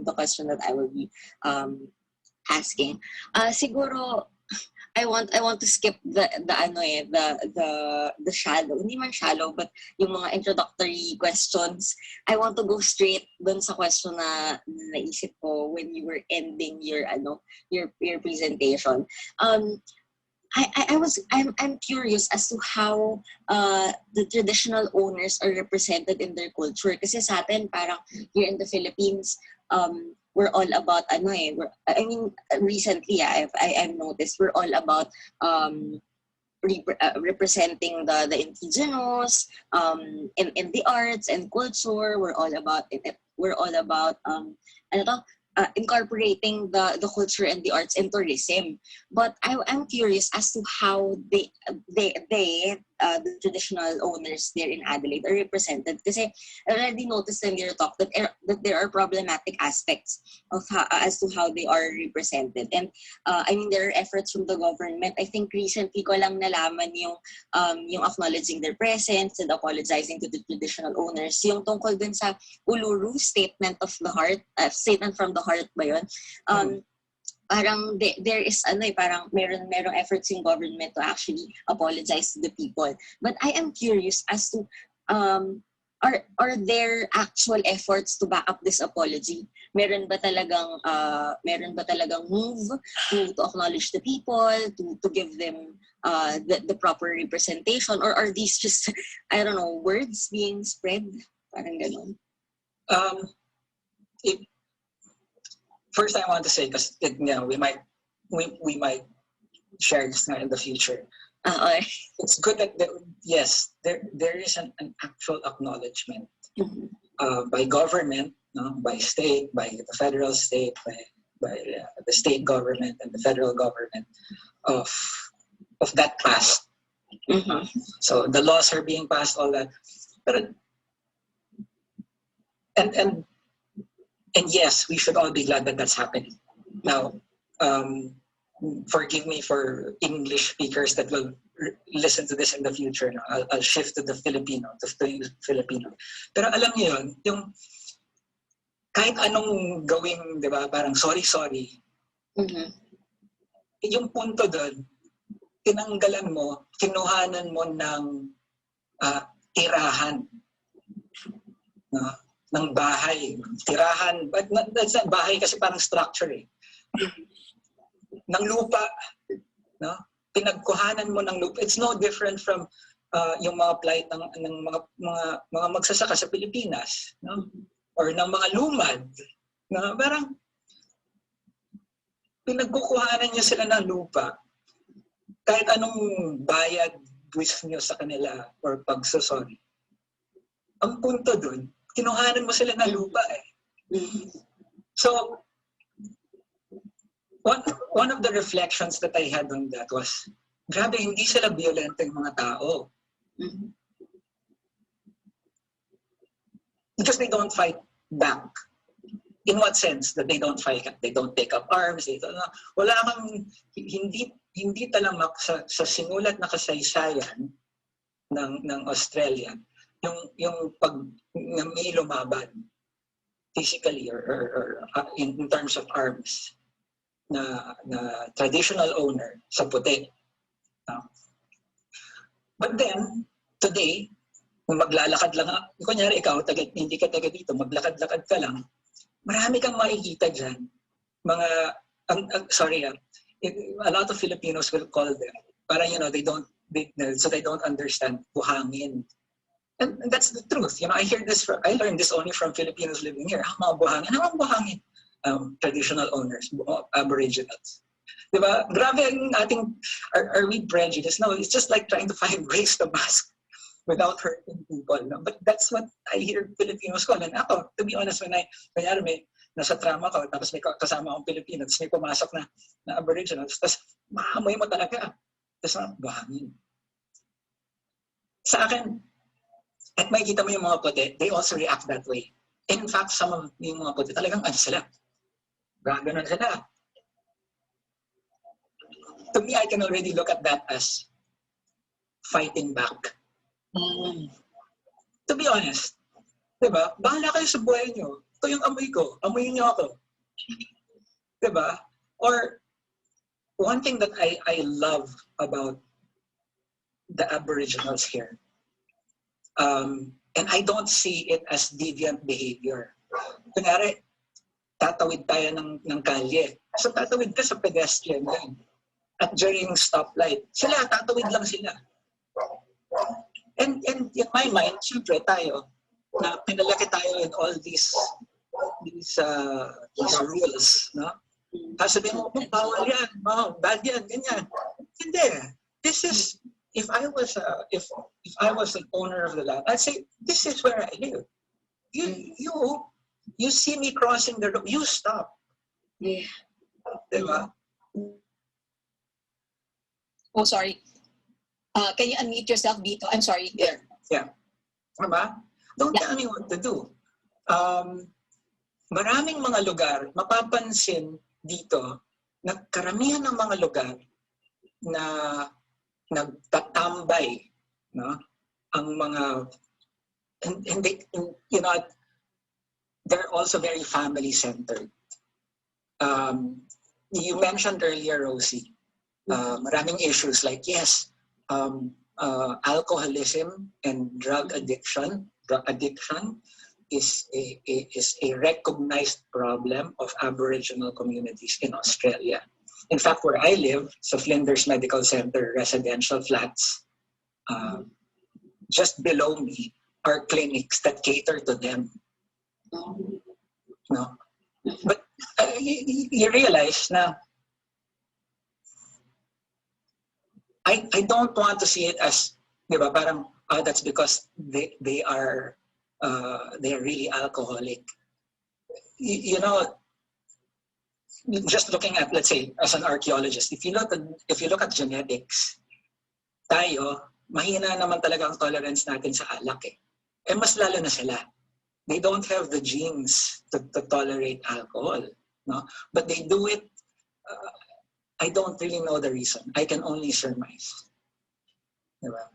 the question that I will be asking. Siguro I want to skip the shallow, hindi man shallow, but yung mga introductory questions. I want to go straight dun sa question na naisip ko when you were ending your presentation. I'm curious as to how the traditional owners are represented in their culture. Kasi sa atin, parang here in the Philippines, we're all about recently I've noticed we're all about representing the indigenous in the arts and culture. We're all about incorporating the culture and the arts and tourism. But I'm curious as to how the traditional owners there in Adelaide are represented. Because I already noticed in your talk that there are problematic aspects of as to how they are represented. And there are efforts from the government. I think recently ko lang nalaman yung acknowledging their presence and apologizing to the traditional owners. Yung tungkol dun sa Uluru Statement of the Heart, Statement from the Heart ba yun? Parang there is parang merong efforts in government to actually apologize to the people. But I am curious as to are there actual efforts to back up this apology? Meron ba talagang move to acknowledge the people, to give them the proper representation, or are these just words being spread? Parang ganon. first I want to say, because we might share this in the future. It's good that yes, there is an actual acknowledgement by government, no, by state, by the federal state, by the state government and the federal government of that past. So the laws are being passed, all that, but and yes, we should all be glad that that's happening. Now, forgive me for English speakers that will listen to this in the future. No? I'll shift to the Filipino, Pero alam niyo yun, yung kahit anong gawing, di ba, parang sorry, yung punto doon, tinanggalan mo, kinuhanan mo ng tirahan, no? Ng bahay, tirahan, but that's not bahay kasi parang structure eh. Ng lupa, no? Pinagkuhanan mo ng lupa. It's no different from yung mga plight ng mga magsasaka sa Pilipinas, no? Or ng mga lumad, no? Parang pinagkukuhanan niyo sila ng lupa. Kahit anong bayad buwis niyo sa kanila or pagsusori. Ang punto dun, kinuhanan mo sila ng lupa eh. So, one of the reflections that I had on that was, grabe, hindi sila violent yung mga tao. Because they don't fight back. In what sense that they don't fight? They don't take up arms. Wala kang, hindi talamak sa sinulat na kasaysayan ng Australia, yung pag may lumaban physically or in terms of arms na traditional owner sa puti. But then, today, kung maglalakad lang, kunyari ikaw, hindi ka taga dito, maglakad-lakad ka lang, marami kang makikita dyan. A lot of Filipinos will call them, para they don't understand buhangin. And that's the truth. I learned this only from Filipinos living here. Mga buhangin. Traditional owners, Aboriginals. Diba? Grabe ang ating, are we prejudiced? No, it's just like trying to find ways to mask without hurting people. No? But that's what I hear Filipinos call. And ako, to be honest, when may nasa trama ko, tapos may kasama akong Pilipino, tapos may pumasok na Aboriginals, tapos maamoy mo talaga. Tapos buhangin. Sa akin, at makikita mo yung mga puti, they also react that way. In fact, some of yung mga puti, talagang sila. Gaganon sila. To me, I can already look at that as fighting back. To be honest, diba? Bahala kayo sa buhay nyo. Ito yung amoy ko. Amoyin nyo ako. Diba? Or, one thing that I love about the Aboriginals here, and I don't see it as deviant behavior. Kunyari, tatawid tayo ng kalye. So tatawid ka sa pedestrian lane. At during stoplight, tatawid lang sila. And in my mind, syempre tayo, na pinalaki tayo in all these rules, no? Sabihin mo, bawal yan, bad yan, ganyan. Hindi. This is, if I was an owner of the land, I'd say, this is where I live. You see me crossing the road, you stop. Yeah. Diba? Oh, sorry. Can you unmute yourself, Vito? I'm sorry. There. Yeah. Diba? Don't tell me what to do. Maraming mga lugar, mapapansin dito, na karamihan ng mga lugar na nagtatambay, no? Ang mga, and they, they're also very family-centered. You mentioned earlier, Rozhie, maraming issues like, yes, alcoholism and drug addiction is a recognized problem of Aboriginal communities in Australia. In fact, where I live, so Flinders Medical Center residential flats, just below me are clinics that cater to them. No? But you realize na I don't want to see it as, di ba, parang, that's because they are really alcoholic. You know, just looking at, let's say, as an archaeologist, if you look at genetics, tayo, mahina naman talaga ang tolerance natin sa alak eh. Eh mas lalo na sila. They don't have the genes to tolerate alcohol, no? But they do it. I don't really know the reason. I can only surmise. Diba?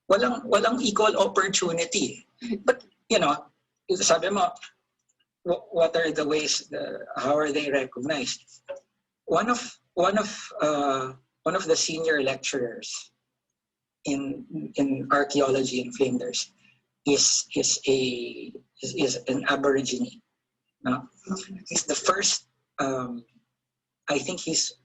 Walang equal opportunity. But you know, sabi mo, what are the ways? How are they recognized? One of the senior lecturers in archaeology in Flinders is an Aborigine. No? He's the first. I think he's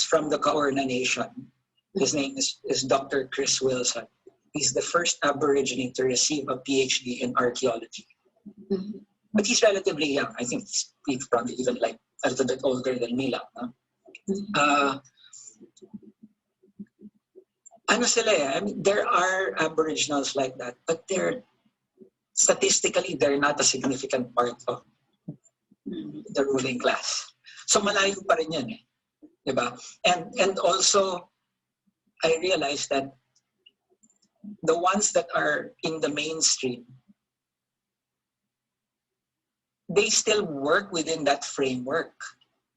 from the Kaurna Nation. His name is Dr. Chris Wilson. He's the first Aborigine to receive a PhD in archaeology. But he's relatively young. I think he's probably even like a little bit older than me lang. No? Ano sila eh? I mean, there are Aboriginals like that, but statistically they're not a significant part of the ruling class. So malayo pa rin yan eh. Diba? And also, I realized that the ones that are in the mainstream, they still work within that framework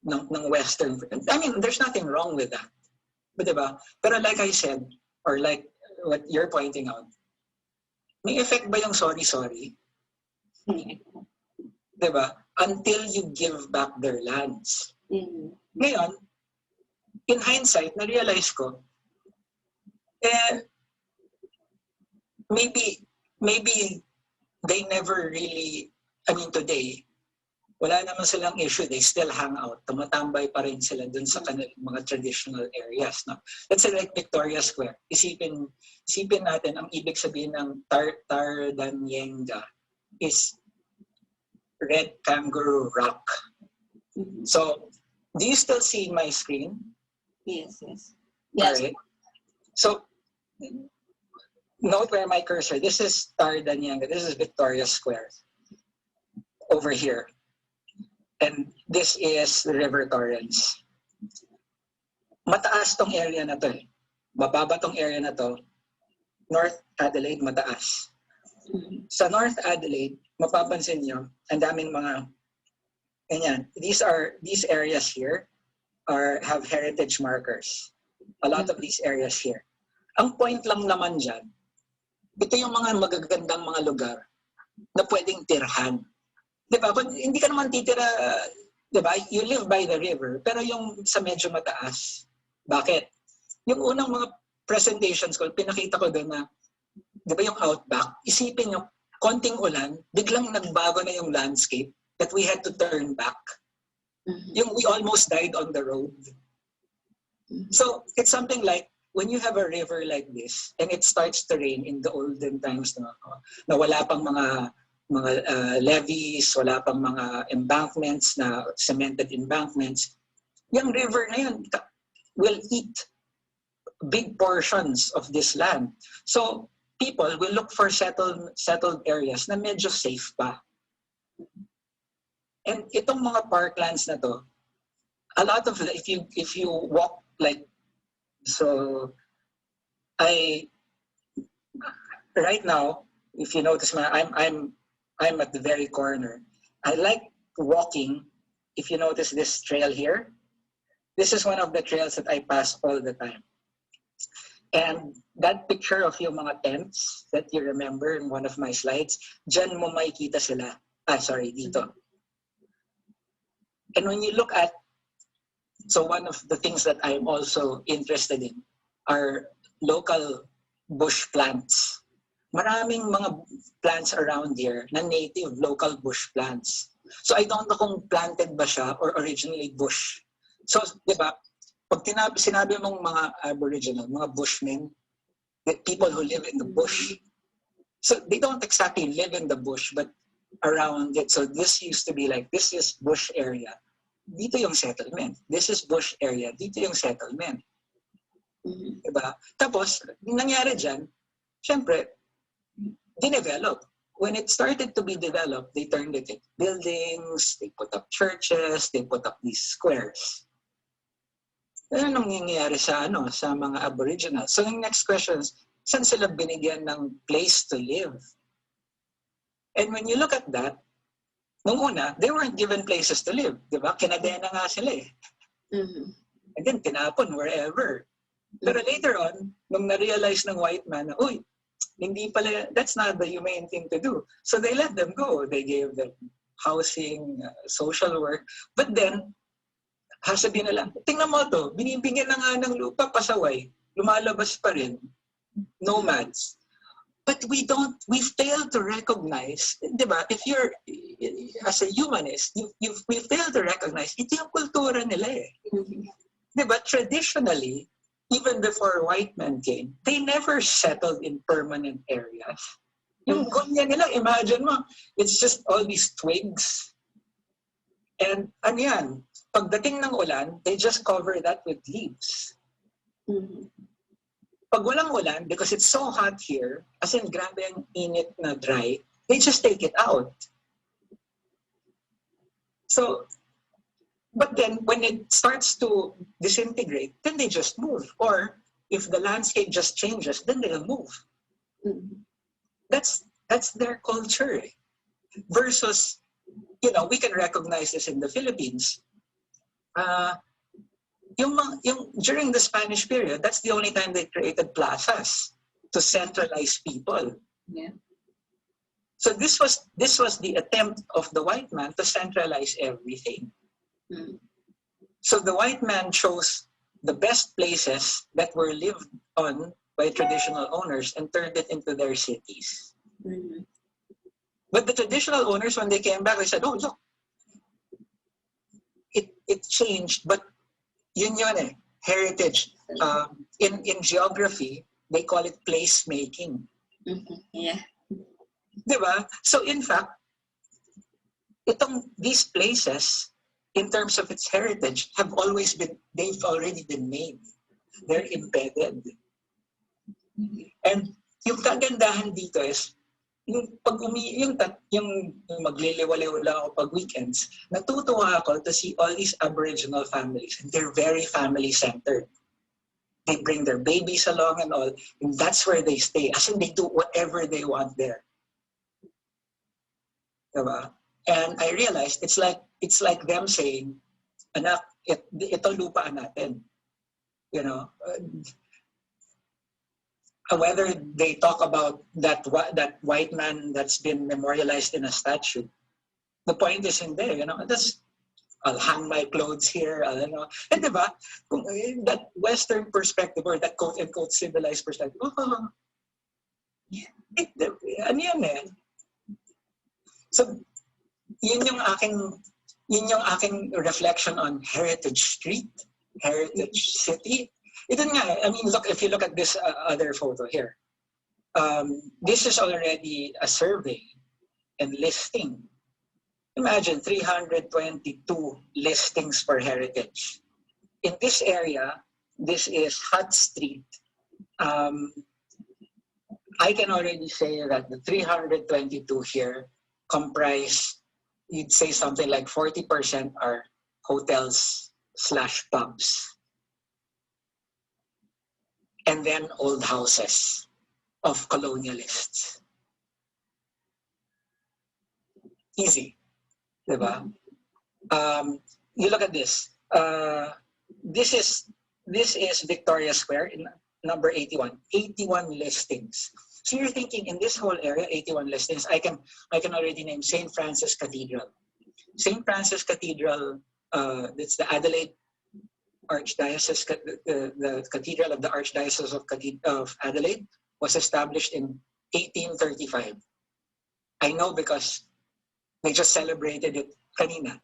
ng Western. I mean, there's nothing wrong with that. But diba? Pero like I said, or like what you're pointing out, may effect ba yung sorry? Diba? Until you give back their lands. Ngayon, in hindsight, na-realize ko, maybe they never really, I mean today, wala naman silang issue, they still hang out. Tumatambay pa rin sila dun sa kanilang mga traditional areas. No? Let's say like Victoria Square. Isipin natin, ang ibig sabihin ng Tardanyenga is red kangaroo rock. So, do you still see my screen? Yes. Alright. So, note where my cursor. This is Tardanyenga. This is Victoria Square. Over here. And this is the River Torrens. Mataas tong area na to eh. Mababa tong area na to. North Adelaide, mataas. Sa North Adelaide, mapapansin nyo, ang daming mga, ganyan. These areas here have heritage markers. A lot of these areas here. Ang point lang naman dyan, ito yung mga magagandang mga lugar na pwedeng tirhan. Diba? Hindi ka naman titira, diba? You live by the river, pero yung sa medyo mataas. Bakit? Yung unang mga presentations ko, pinakita ko doon na, diba yung outback, isipin nyo, konting ulan, biglang nagbago na yung landscape that we had to turn back. Yung we almost died on the road. So, it's something like, when you have a river like this, and it starts to rain in the olden times na wala pang mga levees, wala pang mga embankments na cemented embankments, yung river na yun will eat big portions of this land. So people will look for settled areas na medyo safe pa. And itong mga parklands na to, a lot of if you walk like so, right now, if you notice, I'm at the very corner. I like walking. If you notice this trail here, this is one of the trails that I pass all the time. And that picture of yung mga tents that you remember in one of my slides, dyan mo makikita sila. Dito. And when you look at, so one of the things that I'm also interested in are local bush plants. Maraming mga plants around here na native local bush plants. So I don't know kung planted ba siya or originally bush. So, di ba, pag sinabi mong mga Aboriginal, mga bushmen, the people who live in the bush, so they don't exactly live in the bush, but around it. So this used to be like, this is bush area. Dito yung settlement. This is bush area. Dito yung settlement. Diba? Tapos, nangyari dyan, syempre, dinevelop. When it started to be developed, they turned it into buildings, they put up churches, they put up these squares. Ano nangyayari sa mga Aboriginals? So yung next question is, saan sila binigyan ng place to live? And when you look at that, nung una, they weren't given places to live. Diba? Kinadena nga sila eh. And then tinapon wherever. Pero later on, nung na-realize ng white man na, uy, hindi pala, that's not the humane thing to do. So they let them go. They gave them housing, social work. But then, sabihin na lang, tingnan mo to, binibigyan na nga ng lupa, pasaway, lumalabas pa rin, nomads. But we fail to recognize, di ba, if you're, as a humanist, we fail to recognize, ito yung kultura nila eh. Di ba, traditionally, even before white men came, they never settled in permanent areas. Yung gunya nila, imagine mo, it's just all these twigs. And ano yan, pagdating ng ulan, they just cover that with leaves. Pag walang ulan, because it's so hot here, as in grabe ang init na dry, they just take it out. So, but then when it starts to disintegrate, then they just move. Or if the landscape just changes, then they'll move. That's their culture. Versus, we can recognize this in the Philippines. During the Spanish period, that's the only time they created plazas to centralize people. Yeah. So this was the attempt of the white man to centralize everything. So the white man chose the best places that were lived on by traditional owners and turned it into their cities. But the traditional owners, when they came back, they said, oh, look, it changed, but yun eh, heritage. In geography, they call it placemaking. Yeah. Diba? So in fact, these places, in terms of its heritage, they've already been made. They're embedded. And yung kagandahan dito is, yung magliliwaliw lang ako pag weekends, natutuwa ako to see all these Aboriginal families, and they're very family-centered. They bring their babies along and all, and that's where they stay. As in, they do whatever they want there. Diba? And I realized it's like them saying, anak, ito lupaan natin. Whether they talk about that white man that's been memorialized in a statue, the point is in there, I'll hang my clothes here, and diba, that Western perspective or that quote-unquote civilized perspective, ano yan eh. So, yun yung aking reflection on Heritage Street, Heritage City. Ito nga, look, if you look at this other photo here, this is already a survey and listing. Imagine 322 listings for heritage. In this area, this is Hut Street. I can already say that the 322 here comprise, you'd say something like 40% are hotels/pubs. And then old houses of colonialists. Easy, diba? You look at this. This is Victoria Square in number 81. 81 listings. So you're thinking in this whole area, 81 listings. I can already name St. Francis Cathedral. St. Francis Cathedral. It's the Adelaide Archdiocese, the Cathedral of the Archdiocese of Adelaide was established in 1835. I know because they just celebrated it kanina,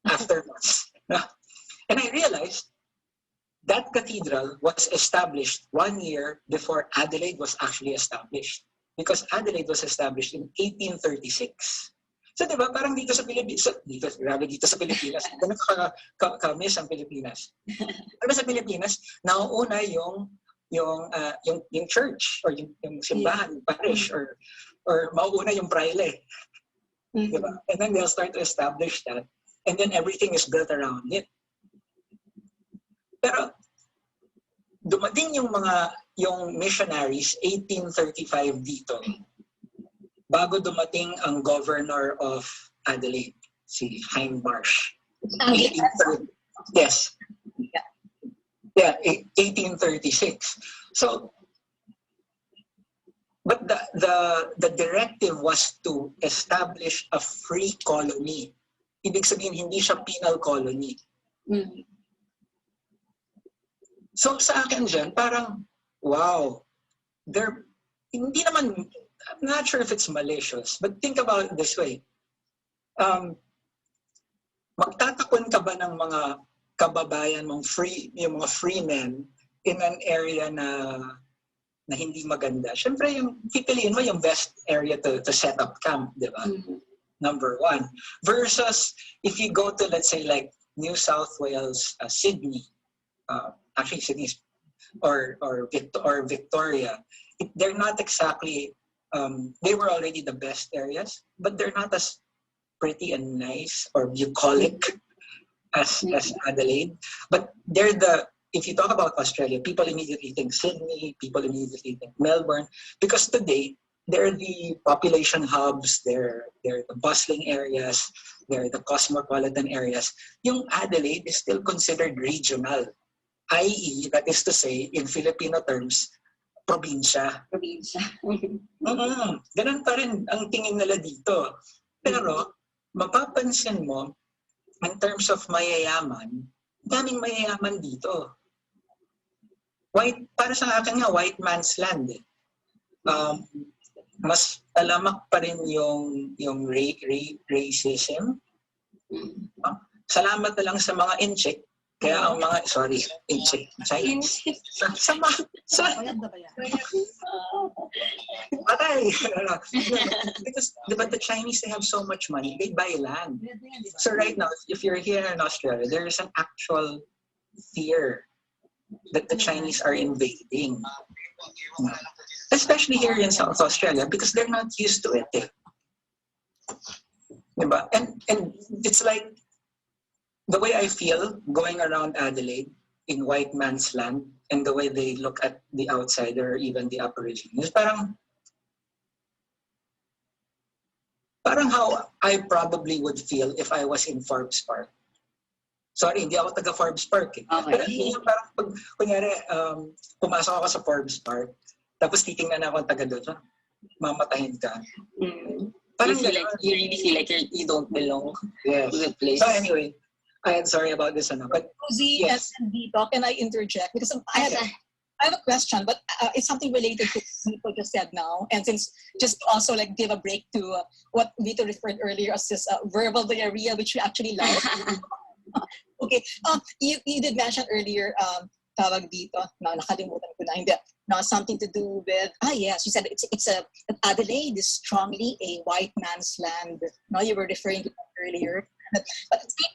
afterwards. And I realized that cathedral was established 1 year before Adelaide was actually established. Because Adelaide was established in 1836. So, di ba, parang dito sa Pilipinas, dito sa Pilipinas, ganun ka-miss ang Pilipinas. Pero sa Pilipinas, nauuna yung church or yung simbahan, yung parish, or mauuna yung praile. Di ba? And then they'll start to establish that. And then everything is built around it. Pero dumating yung missionaries 1835 dito bago dumating ang governor of Adelaide, si Hindmarsh. Yes. Yeah, 1836. So, but the directive was to establish a free colony. Ibig sabihin, hindi siya penal colony. So sa akin dyan, parang, wow, hindi naman, I'm not sure if it's malicious, but think about it this way. Magtatakon ka ba ng mga kababayan mong yung mga free men in an area na hindi maganda? Siyempre, pipiliin mo yung best area to set up camp, di ba? Number one. Versus, if you go to, let's say, like New South Wales, Sydney, actually Sydney or Victoria, they're not exactly, they were already the best areas, but they're not as pretty and nice or bucolic as Adelaide. But if you talk about Australia, people immediately think Sydney, people immediately think Melbourne, because today, they're the population hubs, they're the bustling areas, they're the cosmopolitan areas. Yung Adelaide is still considered regional. I.e., that is to say, in Filipino terms, probinsya. Ganun pa rin ang tingin nila dito. Pero, mapapansin mo, in terms of mayayaman, daming mayayaman dito. Para sa akin nga, white man's land. Mas alamak pa rin yung racism. Salamat na lang sa mga incheck. Kaya ang mga, incheck. Because the Chinese, they have so much money, they buy land. So right now, if you're here in Australia, there is an actual fear that the Chinese are invading. Especially here in South Australia, because they're not used to it. Diba? And it's like, the way I feel going around Adelaide in white man's land and the way they look at the outsider or even the Aborigines, parang how I probably would feel if I was in Forbes Park. Sorry, hindi ako taga Forbes Park. Okay. Pero parang pag, kunyari, pumasok ako sa Forbes Park, tapos titingnan ako ang taga doon, mamatahin ka. Parang you really feel like you don't belong to the place. So anyway, I am sorry about this, but Rozhie and Vito, can I interject? Because I have a question, but it's something related to what Vito just said now. And since just to also like give a break to what Vito referred earlier as this verbal diarrhea, which we actually love. Okay, you did mention earlier, tawag dito, nakalimutan ko na, hindi, something to do with, yes, you said Adelaide is strongly a white man's land. No, you were referring to that earlier. But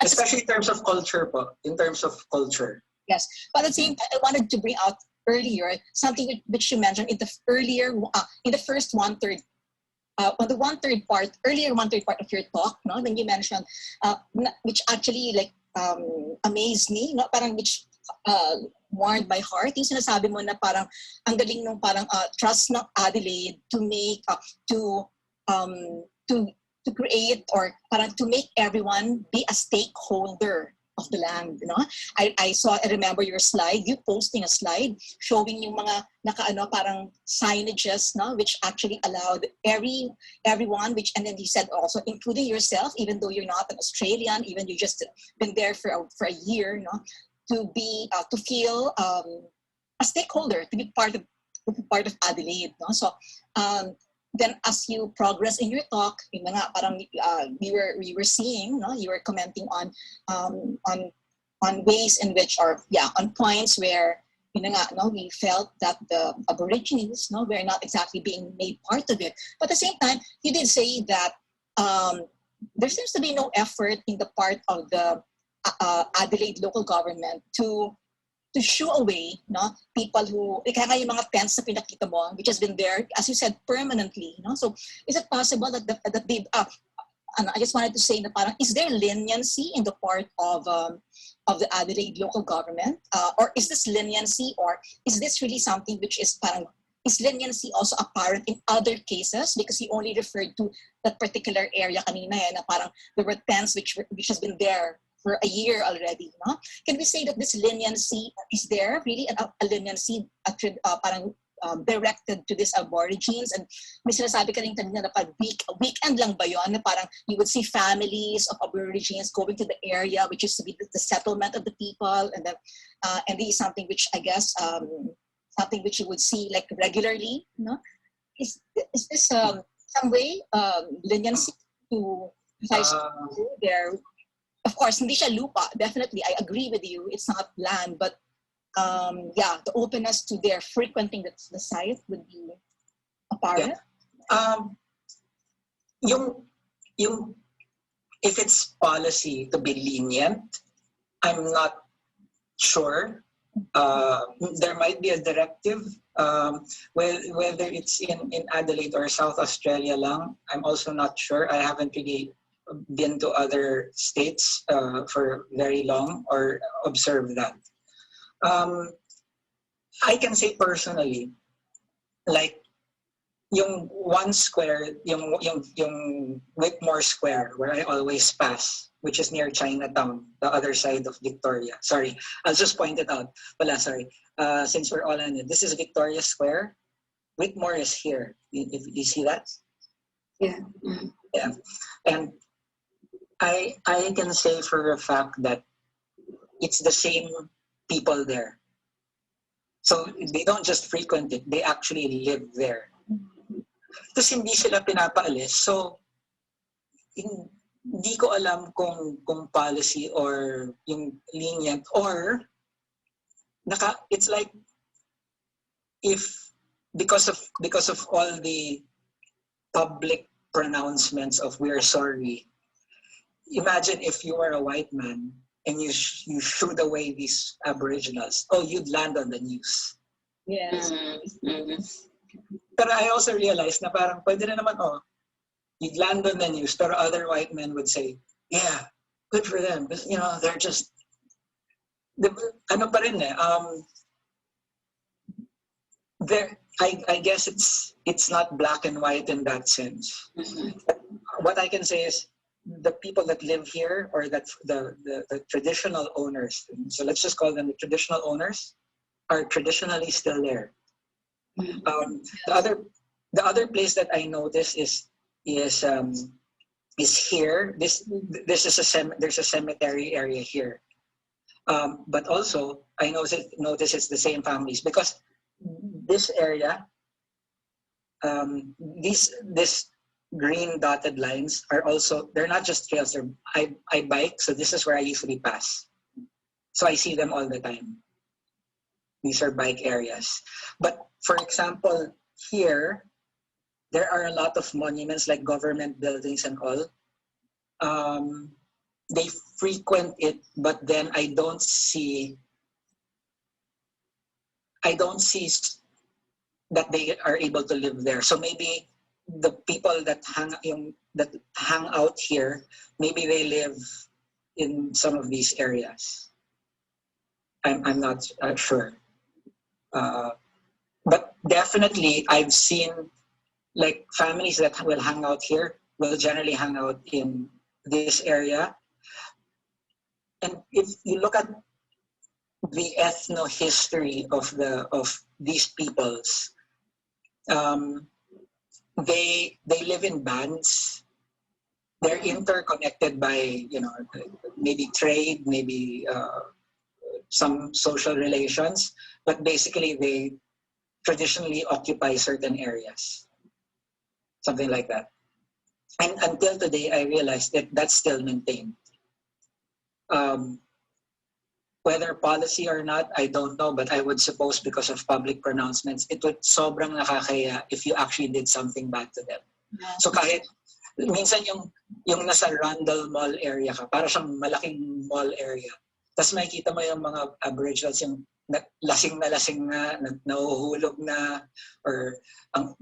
especially in terms of culture po, in terms of culture. Yes, but at the same time, I wanted to bring out earlier something which you mentioned in the first one-third on the one-third part of your talk, no, when you mentioned, which actually like amazed me, no, parang which warmed my heart, yung sinasabi mo na parang ang galing nung parang trust ng Adelaide to make to create or parang to make everyone be a stakeholder of the land, you know. I remember your slide, you posting a slide showing yung mga parang signages, no, which actually allowed everyone, and then you said also including yourself, even though you're not an Australian, even you just been there for a year, no, to feel a stakeholder, to be part of Adelaide, no. So then as you progress in your talk, yung mga parang we were seeing, no, you were commenting on ways in which, or on points where we felt that the Aborigines, no, were not exactly being made part of it. But at the same time, you did say that there seems to be no effort in the part of the Adelaide local government to shoo away, no, people who, kaya yung mga tents na pinakita mo, which has been there, as you said, permanently, no? So is it possible that they, I just wanted to say na parang, is there leniency in the part of the Adelaide local government? Or is this leniency, or is this really something which is parang, is leniency also apparent in other cases? Because he only referred to that particular area kanina, na parang there were tents which has been there for a year already, no? Can we say that this leniency is there, really a leniency parang directed to these aborigines? And may sinasabi ka rin kanina na pag weekend lang ba yun, na parang you would see families of aborigines going to the area which used to be the settlement of the people, and then and this is something which I guess something which you would see like regularly, no? Is this some way leniency to there? Of course, hindi siya lupa. Definitely, I agree with you. It's not land, but yeah, the openness to their frequenting the site would be apparent. Yeah. If it's policy to be lenient, I'm not sure. There might be a directive, whether it's in Adelaide or South Australia lang. I'm also not sure. I haven't really been to other states for very long or observed that. I can say personally, like yung one square, yung Whitmore Square, where I always pass, which is near Chinatown, the other side of Victoria. Sorry, I'll just point it out. Wala, sorry. Since we're all on it, this is Victoria Square. Whitmore is here. You see that? Yeah. Yeah. And I can say for a fact that it's the same people there. So they don't just frequent it, they actually live there. Tapos hindi sila pinapaalis. So hindi ko alam kung policy or yung lenient, or it's like if because of all the public pronouncements of "we're sorry," imagine if you were a white man and you shoot away these Aboriginals. Oh, you'd land on the news. Yes. Mm-hmm. But I also realized na parang pwede na naman, you'd land on the news, pero other white men would say, yeah, good for them. But, they're just, ano pa rin I guess it's not black and white in that sense. Mm-hmm. But what I can say is the people that live here, or that the traditional owners, so let's just call them the traditional owners, are traditionally still there. Mm-hmm. The other place that I noticed is here. There's a cemetery area here, but also I notice it's the same families, because this area, this green dotted lines are also, they're not just trails. I bike, so this is where I usually pass. So I see them all the time. These are bike areas. But for example, here, there are a lot of monuments like government buildings and all. They frequent it, but then I don't see that they are able to live there. So maybe the people that hang out here, maybe they live in some of these areas. I'm not sure. But definitely, I've seen like families that will hang out here will generally hang out in this area. And if you look at the ethno-history of these peoples, they live in bands. They're interconnected by maybe trade, maybe some social relations, but basically they traditionally occupy certain areas, something like that. And until today, I realized that that's still maintained. Whether policy or not, I don't know, but I would suppose because of public pronouncements, it would sobrang nakakaya if you actually did something bad to them. Yeah. So kahit minsan yung nasa Rundle Mall area ka, para siyang malaking mall area. Tapos makikita mo yung mga Aboriginals, yung lasing na, nahuhulog na, or ang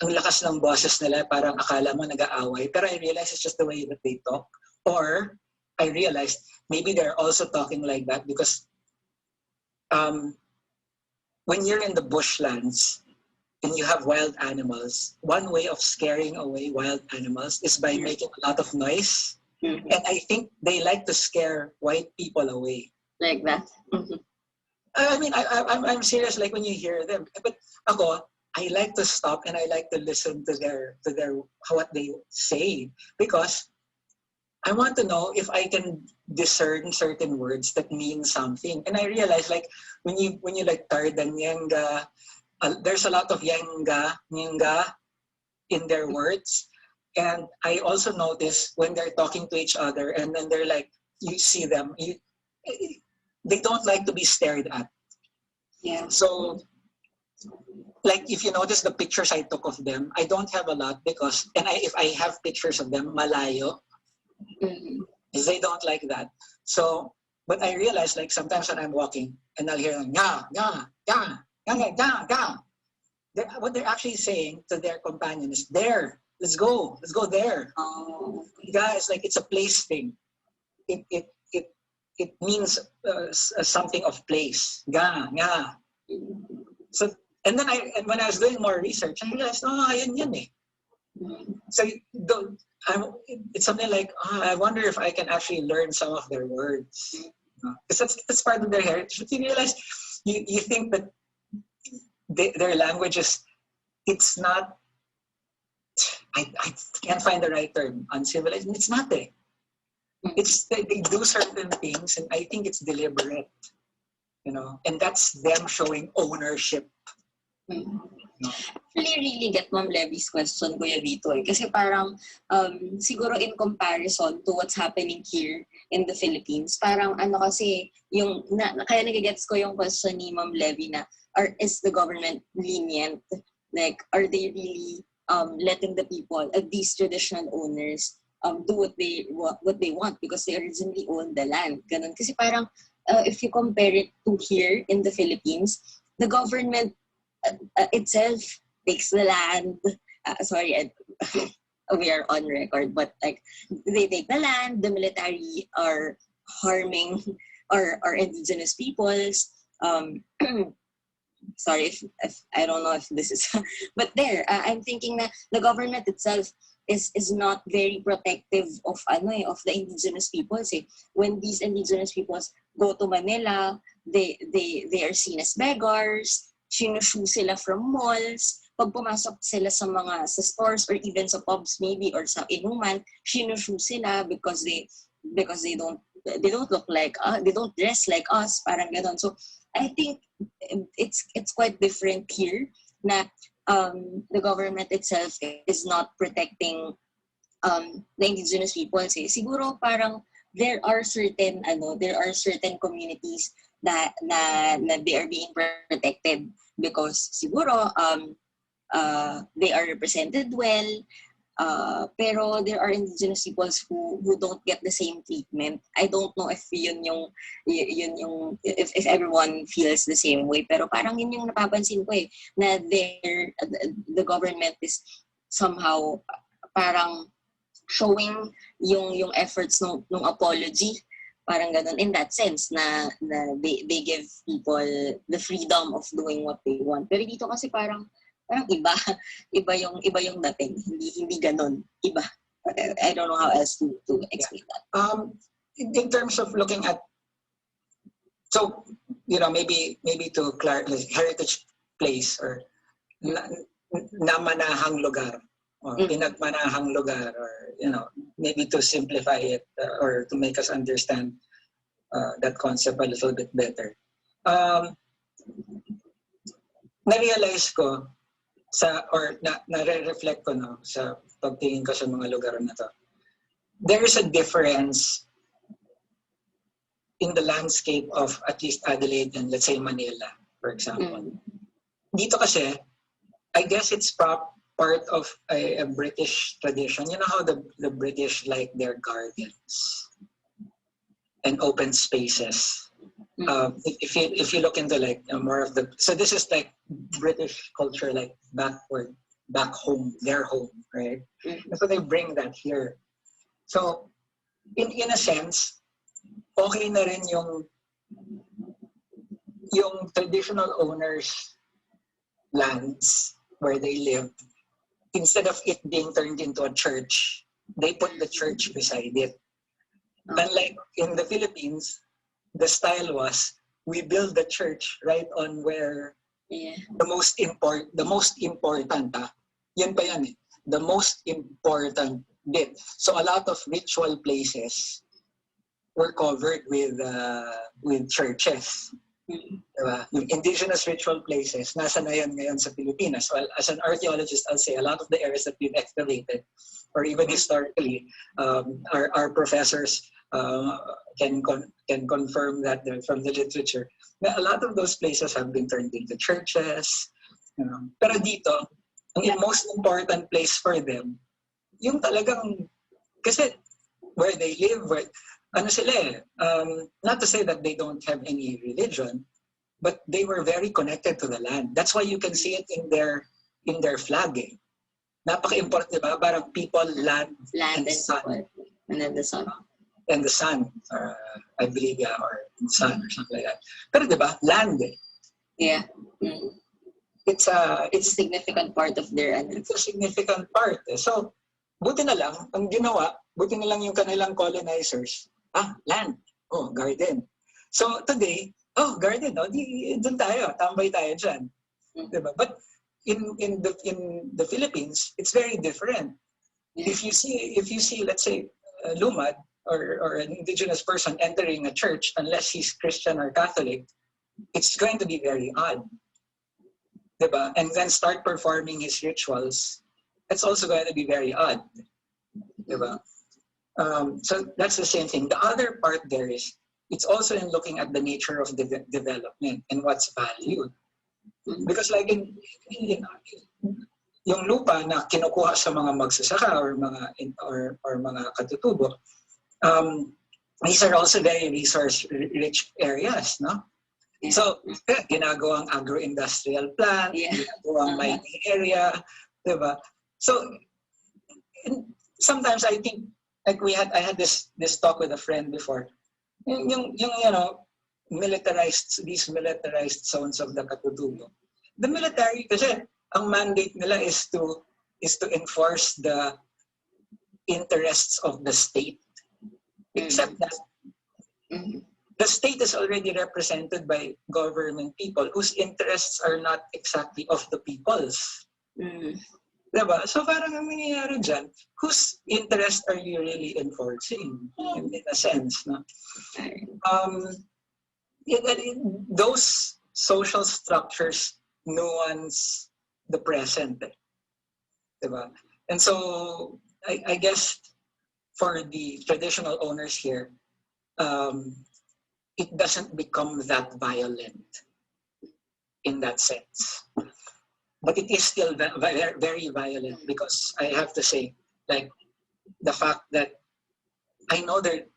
lakas ng boses nila, parang akala mo nag-aaway. Pero I realize it's just the way that they talk. Or I realized maybe they're also talking like that because when you're in the bushlands and you have wild animals, one way of scaring away wild animals is by making a lot of noise. Mm-hmm. And I think they like to scare white people away. Like that. Mm-hmm. I mean, I'm serious. Like when you hear them, but ako, I like to stop and I like to listen to their what they say, because I want to know if I can discern certain words that mean something. And I realize, like when you like tardan yenga, there's a lot of yenga in their words. And I also notice when they're talking to each other and then they're like, you see them, they don't like to be stared at. Yeah. So, like if you notice the pictures I took of them, I don't have a lot because, if I have pictures of them, malayo, Mm-hmm. they don't like that. So, but I realize, like sometimes when I'm walking and I'll hear them, what they're actually saying to their companion is, there, let's go there. Oh. Guys, like it's a place thing. It means something of place. Nga. So, and then when I was doing more research, I realized, yan eh. So it's something like, I wonder if I can actually learn some of their words. Because that's part of their heritage. But you realize, you think that their language is, it's not, I can't find the right term, uncivilized. It's not eh. It's they do certain things, and I think it's deliberate, and that's them showing ownership. Really get Ma'am Levy's question, Kuya Vito. Kasi parang, siguro in comparison to what's happening here in the Philippines, parang kasi, kaya nagigets ko yung question ni Ma'am Levy na, is the government lenient? Like, are they really letting the people, these traditional owners, do what they want because they originally own the land? Ganun. Kasi parang, if you compare it to here in the Philippines, the government itself takes the land. We are on record, but like they take the land. The military are harming our indigenous peoples. Sorry if I don't know if this is, but I'm thinking that the government itself is not very protective of the indigenous peoples. When these indigenous peoples go to Manila, they are seen as beggars. Sinushu sila from malls. Pag pumasok sila sa stores or even sa pubs maybe or sa inuman, sinushu sila because they don't look like they don't dress like us, parang ganon. So I think it's quite different here na the government itself is not protecting the indigenous people. Siguro parang there are certain communities that they are being protected because siguro they are represented well, pero there are indigenous peoples who don't get the same treatment. I don't know if if everyone feels the same way, pero parang yun yung napapansin ko na the government is somehow parang showing yung efforts ng apology, parang ganun, in that sense na they give people the freedom of doing what they want. Pero dito kasi parang iba yung dating, hindi ganun, iba. I don't know how else to explain that. In terms of looking at, so maybe to clarify, heritage place or namanahang lugar or pinagmanahang lugar, or maybe to simplify it or to make us understand that concept a little bit better. Na-realize ko nare-reflect ko sa pagtingin ko sa mga lugar na to. There is a difference in the landscape of at least Adelaide and let's say Manila, for example. Dito kasi, I guess it's part part of a British tradition. You know how the British like their gardens and open spaces. If you look into like more of the, so this is like British culture, like back home, their home, right? And so they bring that here. So in a sense, okay na rin yung traditional owners' lands where they live. Instead of it being turned into a church, they put the church beside it. Unlike in the Philippines, the style was we build the church right on where the most important, yan pa yan eh, the most important bit. So a lot of ritual places were covered with churches. Diba? Yung indigenous ritual places, nasa na yan ngayon sa Pilipinas. Well, as an archaeologist, I'll say a lot of the areas that we've excavated, or even historically, our professors can confirm that from the literature. A lot of those places have been turned into churches. You know. Pero dito, ang most important place for them, yung talagang, kasi where they live, ano sila eh, not to say that they don't have any religion, but they were very connected to the land. That's why you can see it in their flag eh. Napaka-important, diba? Parang people, land and sun. And then the sun. And the sun, I believe, or sun or something like that. Pero diba, land eh. Yeah. It's a significant part of their It's a significant part eh. So, buti na lang, ang ginawa, buti na lang yung kanilang colonizers, land, garden. So today, garden, dun tayo, tambay tayo dyan. Diba? But in the Philippines, it's very different. If you see, let's say, lumad or an indigenous person entering a church, unless he's Christian or Catholic, it's going to be very odd. Diba? And then start performing his rituals, it's also going to be very odd. Diba? So that's the same thing. The other part there is, it's also in looking at the nature of the development and what's valued. Because like yung lupa na kinukuha sa mga magsasaka or mga katutubo, these are also very resource-rich areas, no? Yeah. So, ginagawang agro-industrial plant, ginagawang mining area, diba? So, sometimes I think, like I had this talk with a friend before, yung these militarized zones of the Katutubo. The military, kasi ang mandate nila is to enforce the interests of the state. Except that the state is already represented by government people whose interests are not exactly of the people's. Diba? So parang ang nangyayari dyan, whose interest are you really enforcing? In a sense, no? Those social structures nuance the present. Diba? And so, I guess for the traditional owners here, it doesn't become that violent in that sense. But it is still very violent, because I have to say, like, the fact that I know they're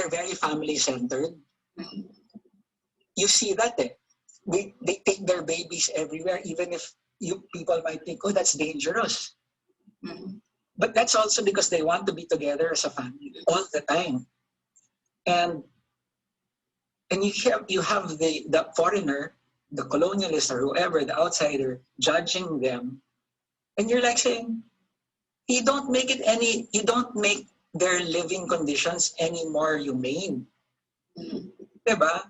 very family-centered. You see that they take their babies everywhere, even if people might think, that's dangerous. But that's also because they want to be together as a family all the time. And you have the foreigner, the colonialist or whoever, the outsider, judging them, and you're like saying, you don't make their living conditions any more humane. Diba?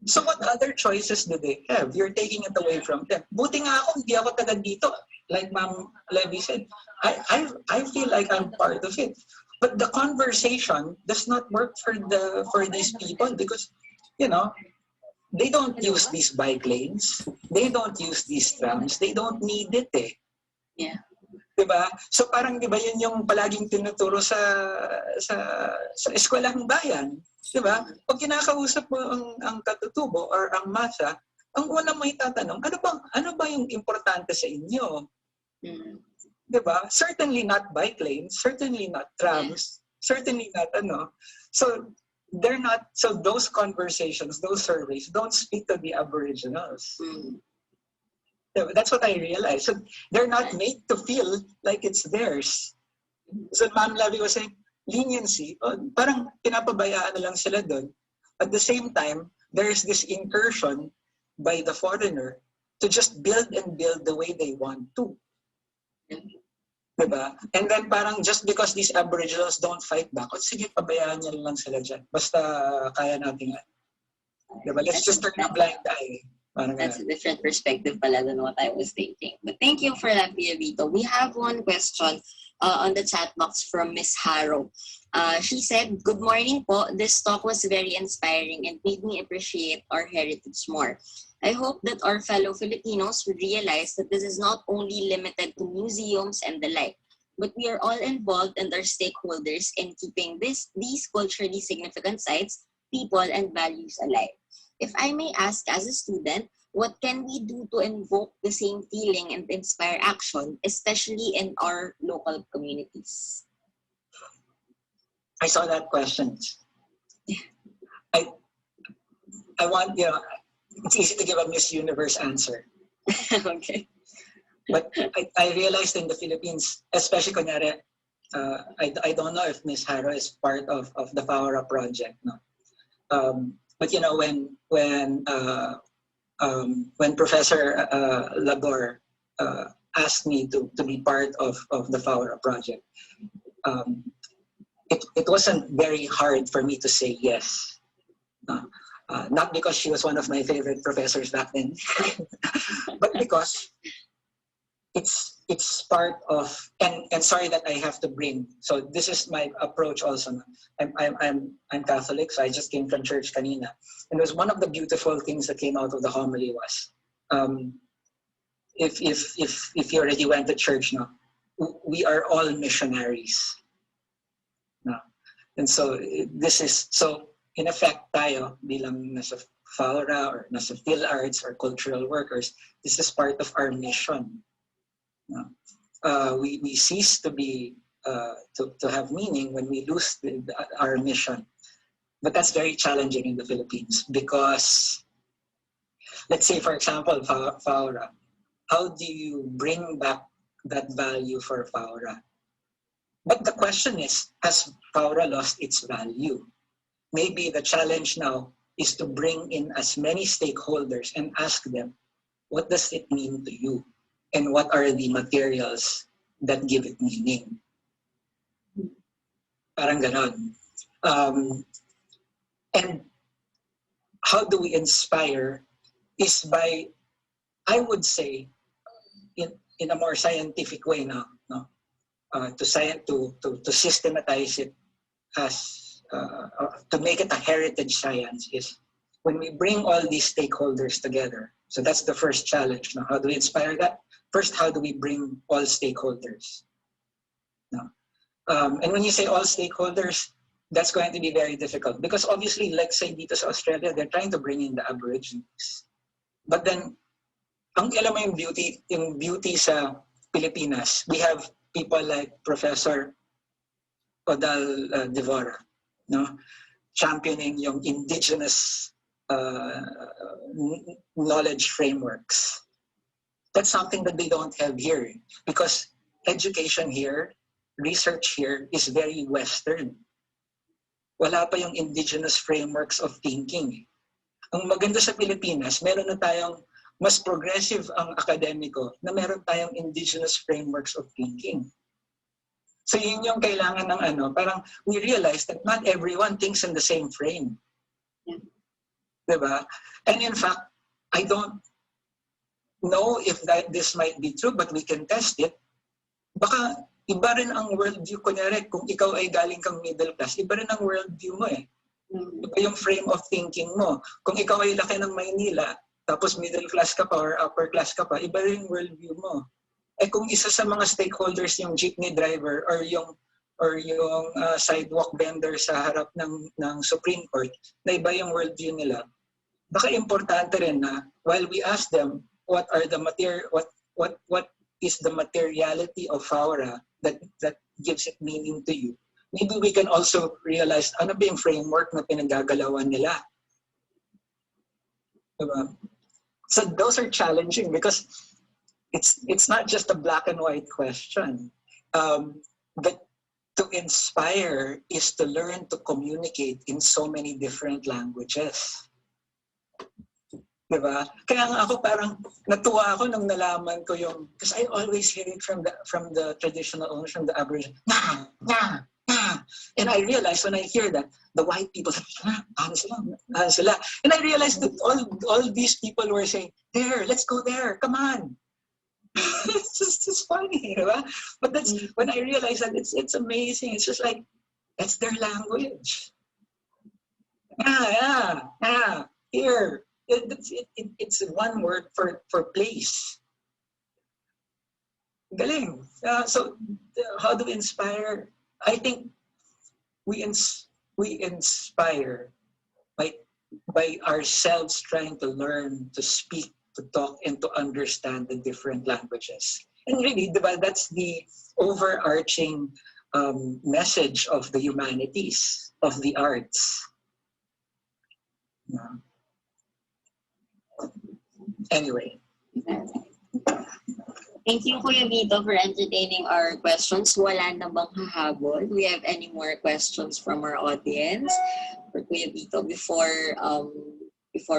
So what other choices do they have? You're taking it away from them. Buti nga ako, hindi ako taga dito. Like Ma'am Levy said, I feel like I'm part of it. But the conversation does not work for these people, because, they don't use these bike lanes. They don't use these trams. They don't need it eh. Yeah. Diba? So parang diba yun yung palaging tinuturo sa eskwelahang bayan. Diba? Pag kinakausap mo ang katutubo or ang masa, ang una mo itatanong, ano ba yung importante sa inyo? Diba? Certainly not bike lanes, certainly not trams, certainly not ano. So they're not, so those conversations, those surveys don't speak to the Aboriginals. That's what I realized. So they're not made to feel like it's theirs. So Ma'am Levy was saying, leniency, parang pinapabayaan na lang sila doon. At the same time, there's this incursion by the foreigner to just build and build the way they want to. Diba? And then parang just because these Aboriginals don't fight back, sige, pabayaan niya lang sila dyan. Basta kaya natin yan. Diba? Let's just turn a blind eye. That's a different perspective pala than what I was thinking. But thank you for that, Vito. We have one question on the chat box from Miss Harrow. She said, "Good morning po. This talk was very inspiring and made me appreciate our heritage more. I hope that our fellow Filipinos would realize that this is not only limited to museums and the like, but we are all involved and are stakeholders in keeping these culturally significant sites, people, and values alive. If I may ask as a student, what can we do to invoke the same feeling and inspire action, especially in our local communities?" I saw that question. I want, it's easy to give a Miss Universe answer. Okay. But I realized in the Philippines, especially kunyari, I don't know if Miss Harrow is part of the Faura Project, no? But when Professor Labor asked me to be part of the Faura Project, it wasn't very hard for me to say yes. Not because she was one of my favorite professors back then, but because it's part of, and sorry that I have to bring, so this is my approach also. I'm Catholic, so I just came from church kanina, and it was one of the beautiful things that came out of the homily was, if you already went to church now, we are all missionaries. No. And so this is, so in effect tayo bilang nasa Faura or nasa PhilArts or cultural workers, this is part of our mission. We cease to be to have meaning when we lose our mission. But that's very challenging in the Philippines because, let's say for example, Faura, how do you bring back that value for Faura? But the question is, has Faura lost its value? Maybe the challenge now is to bring in as many stakeholders and ask them, what does it mean to you? And what are the materials that give it meaning? Parang ganon. And how do we inspire is by, I would say, in a more scientific way now, no? To systematize it as, to make it a heritage science is when we bring all these stakeholders together. So that's the first challenge. Now, how do we inspire that? First, how do we bring all stakeholders? No. And when you say all stakeholders, that's going to be very difficult because obviously, like say dito sa Australia, they're trying to bring in the Aborigines. But then, ang alam mo yung beauty sa Pilipinas, we have people like Professor Odal Devora, no, championing yung indigenous knowledge frameworks. That's something that they don't have here because education here, research here is very Western. Wala pa yung indigenous frameworks of thinking. Ang maganda sa Pilipinas, meron na tayong mas progressive ang akademiko na meron tayong indigenous frameworks of thinking. So yun yung kailangan ng parang we realize that not everyone thinks in the same frame. Diba? And in fact, I don't know if this might be true, but we can test it. Baka iba rin ang worldview. Kunyari, kung ikaw ay galing kang middle class, iba rin ang worldview mo eh. Iba yung frame of thinking mo. Kung ikaw ay laki ng Maynila, tapos middle class ka pa or upper class ka pa, iba rin yung worldview mo. Eh kung isa sa mga stakeholders yung jeepney driver or yung sidewalk vendor sa harap ng Supreme Court, na iba yung worldview nila, baka importante rin na while we ask them what are the material, what is the materiality of Faura that gives it meaning to you, maybe we can also realize ano ba yung framework na pinagagalawan nila. Diba? So those are challenging because it's not just a black and white question. But to inspire is to learn to communicate in so many different languages. Diba? Kaya nga ako parang natuwa ako nung nalaman ko yung, because I always hear it from the traditional owners, from the Aboriginal, nah, nah, nah. And I realized when I hear that, the white people, ano sila. And I realized that all these people were saying, there, let's go there, come on. It's funny, right? But that's when I realized that it's amazing. It's just like that's their language. Yeah. Here, it's one word for place. Galing. So how do we inspire? I think we inspire by ourselves trying to learn to speak, to talk, and to understand the different languages. And really, that's the overarching message of the humanities, of the arts. Yeah. Anyway. Thank you, Kuya Vito, for entertaining our questions. Wala na bang hahabol? Do we have any more questions from our audience for Kuya Vito before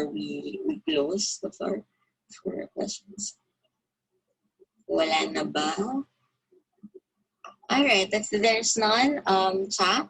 we close the floor for questions? Wala na ba? All right, there's none. Chat.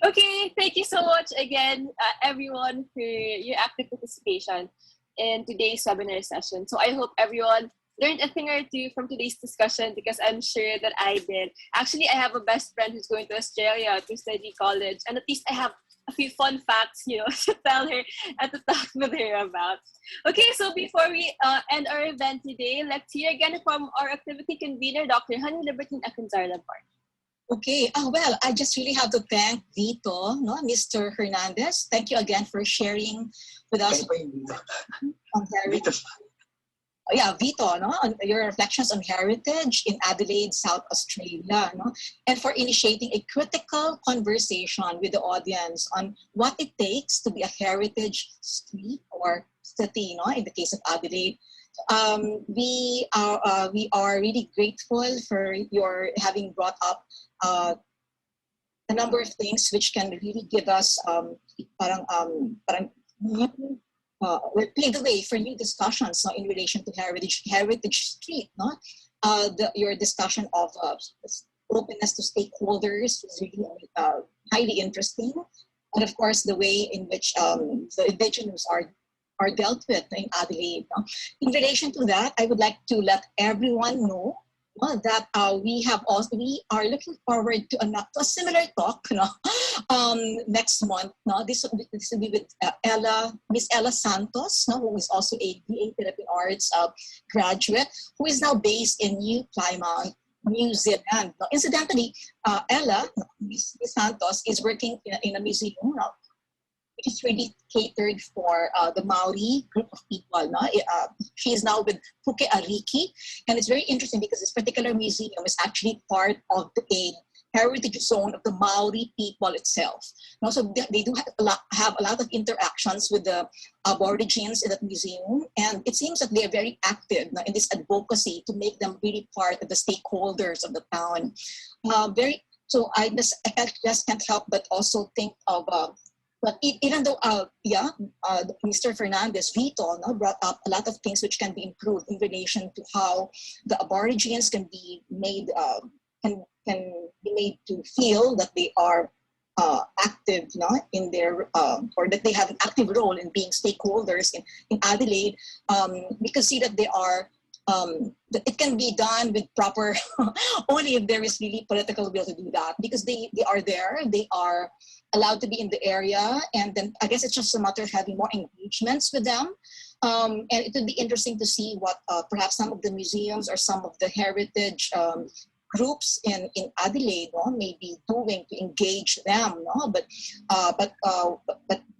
Okay, thank you so much again, everyone, for your active participation in today's webinar session. So I hope everyone learned a thing or two from today's discussion, because I'm sure that I did. Actually, I have a best friend who's going to Australia to study college, and at least I have a few fun facts, to tell her and to talk with her about. Okay, so before we end our event today, let's hear again from our activity convener, Dr. Honey Libertine Achanzar-Labor. Okay, well, I just really have to thank Vito, Mr. Hernandez. Thank you again for sharing with us on heritage. Vito, on your reflections on heritage in Adelaide, South Australia, and for initiating a critical conversation with the audience on what it takes to be a heritage street or city, in the case of Adelaide. We are really grateful for your having brought up a number of things which can really give us pave the way for new discussions in relation to heritage street. Your discussion of openness to stakeholders is really highly interesting, and of course the way in which the indigenous are dealt with in Adelaide. In relation to that, I would like to let everyone know that we are looking forward to a similar talk next month. This will be with Miss Ella Santos, who is also a BA Philippine Arts graduate, who is now based in New Plymouth, New Zealand. Incidentally, Ella, Miss Santos, is working in a museum which is really catered for the Maori group of people. She is now with Puke Ariki, and it's very interesting because this particular museum is actually part of a heritage zone of the Maori people itself. So they do have a lot of interactions with the Aborigines in that museum, and it seems that they are very active in this advocacy to make them really part of the stakeholders of the town. So I just can't help but also think of but even though, Mr. Fernandez, Vito, brought up a lot of things which can be improved in relation to how the Aborigines can be made to feel that they are active, in their or that they have an active role in being stakeholders in Adelaide. We can see that they are. It can be done with proper only if there is really political will to do that, because they are there, they are allowed to be in the area, and then I guess it's just a matter of having more engagements with them. And it would be interesting to see what perhaps some of the museums or some of the heritage groups in Adelaide, no, may be doing to engage them, no? But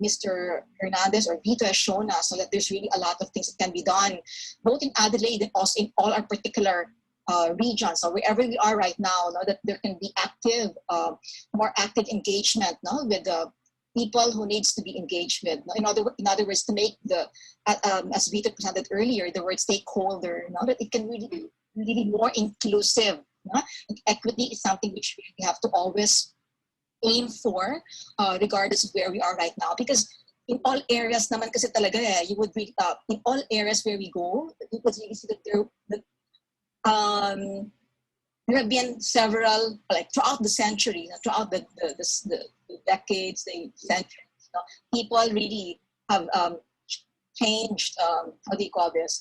Mr. Hernandez or Vito has shown us so that there's really a lot of things that can be done, both in Adelaide and also in all our particular regions, so wherever we are right now, no, that there can be more active engagement, no, with the people who needs to be engaged with. No? In other words, to make the, as Vito presented earlier, the word stakeholder, no, that it can really be more inclusive. No? And equity is something which we have to always aim for, regardless of where we are right now, because in all areas naman kasi talaga you would really, in all areas where we go, you would really see that there have been several, like throughout the century, throughout the decades, the centuries, people really have changed, how do you call this?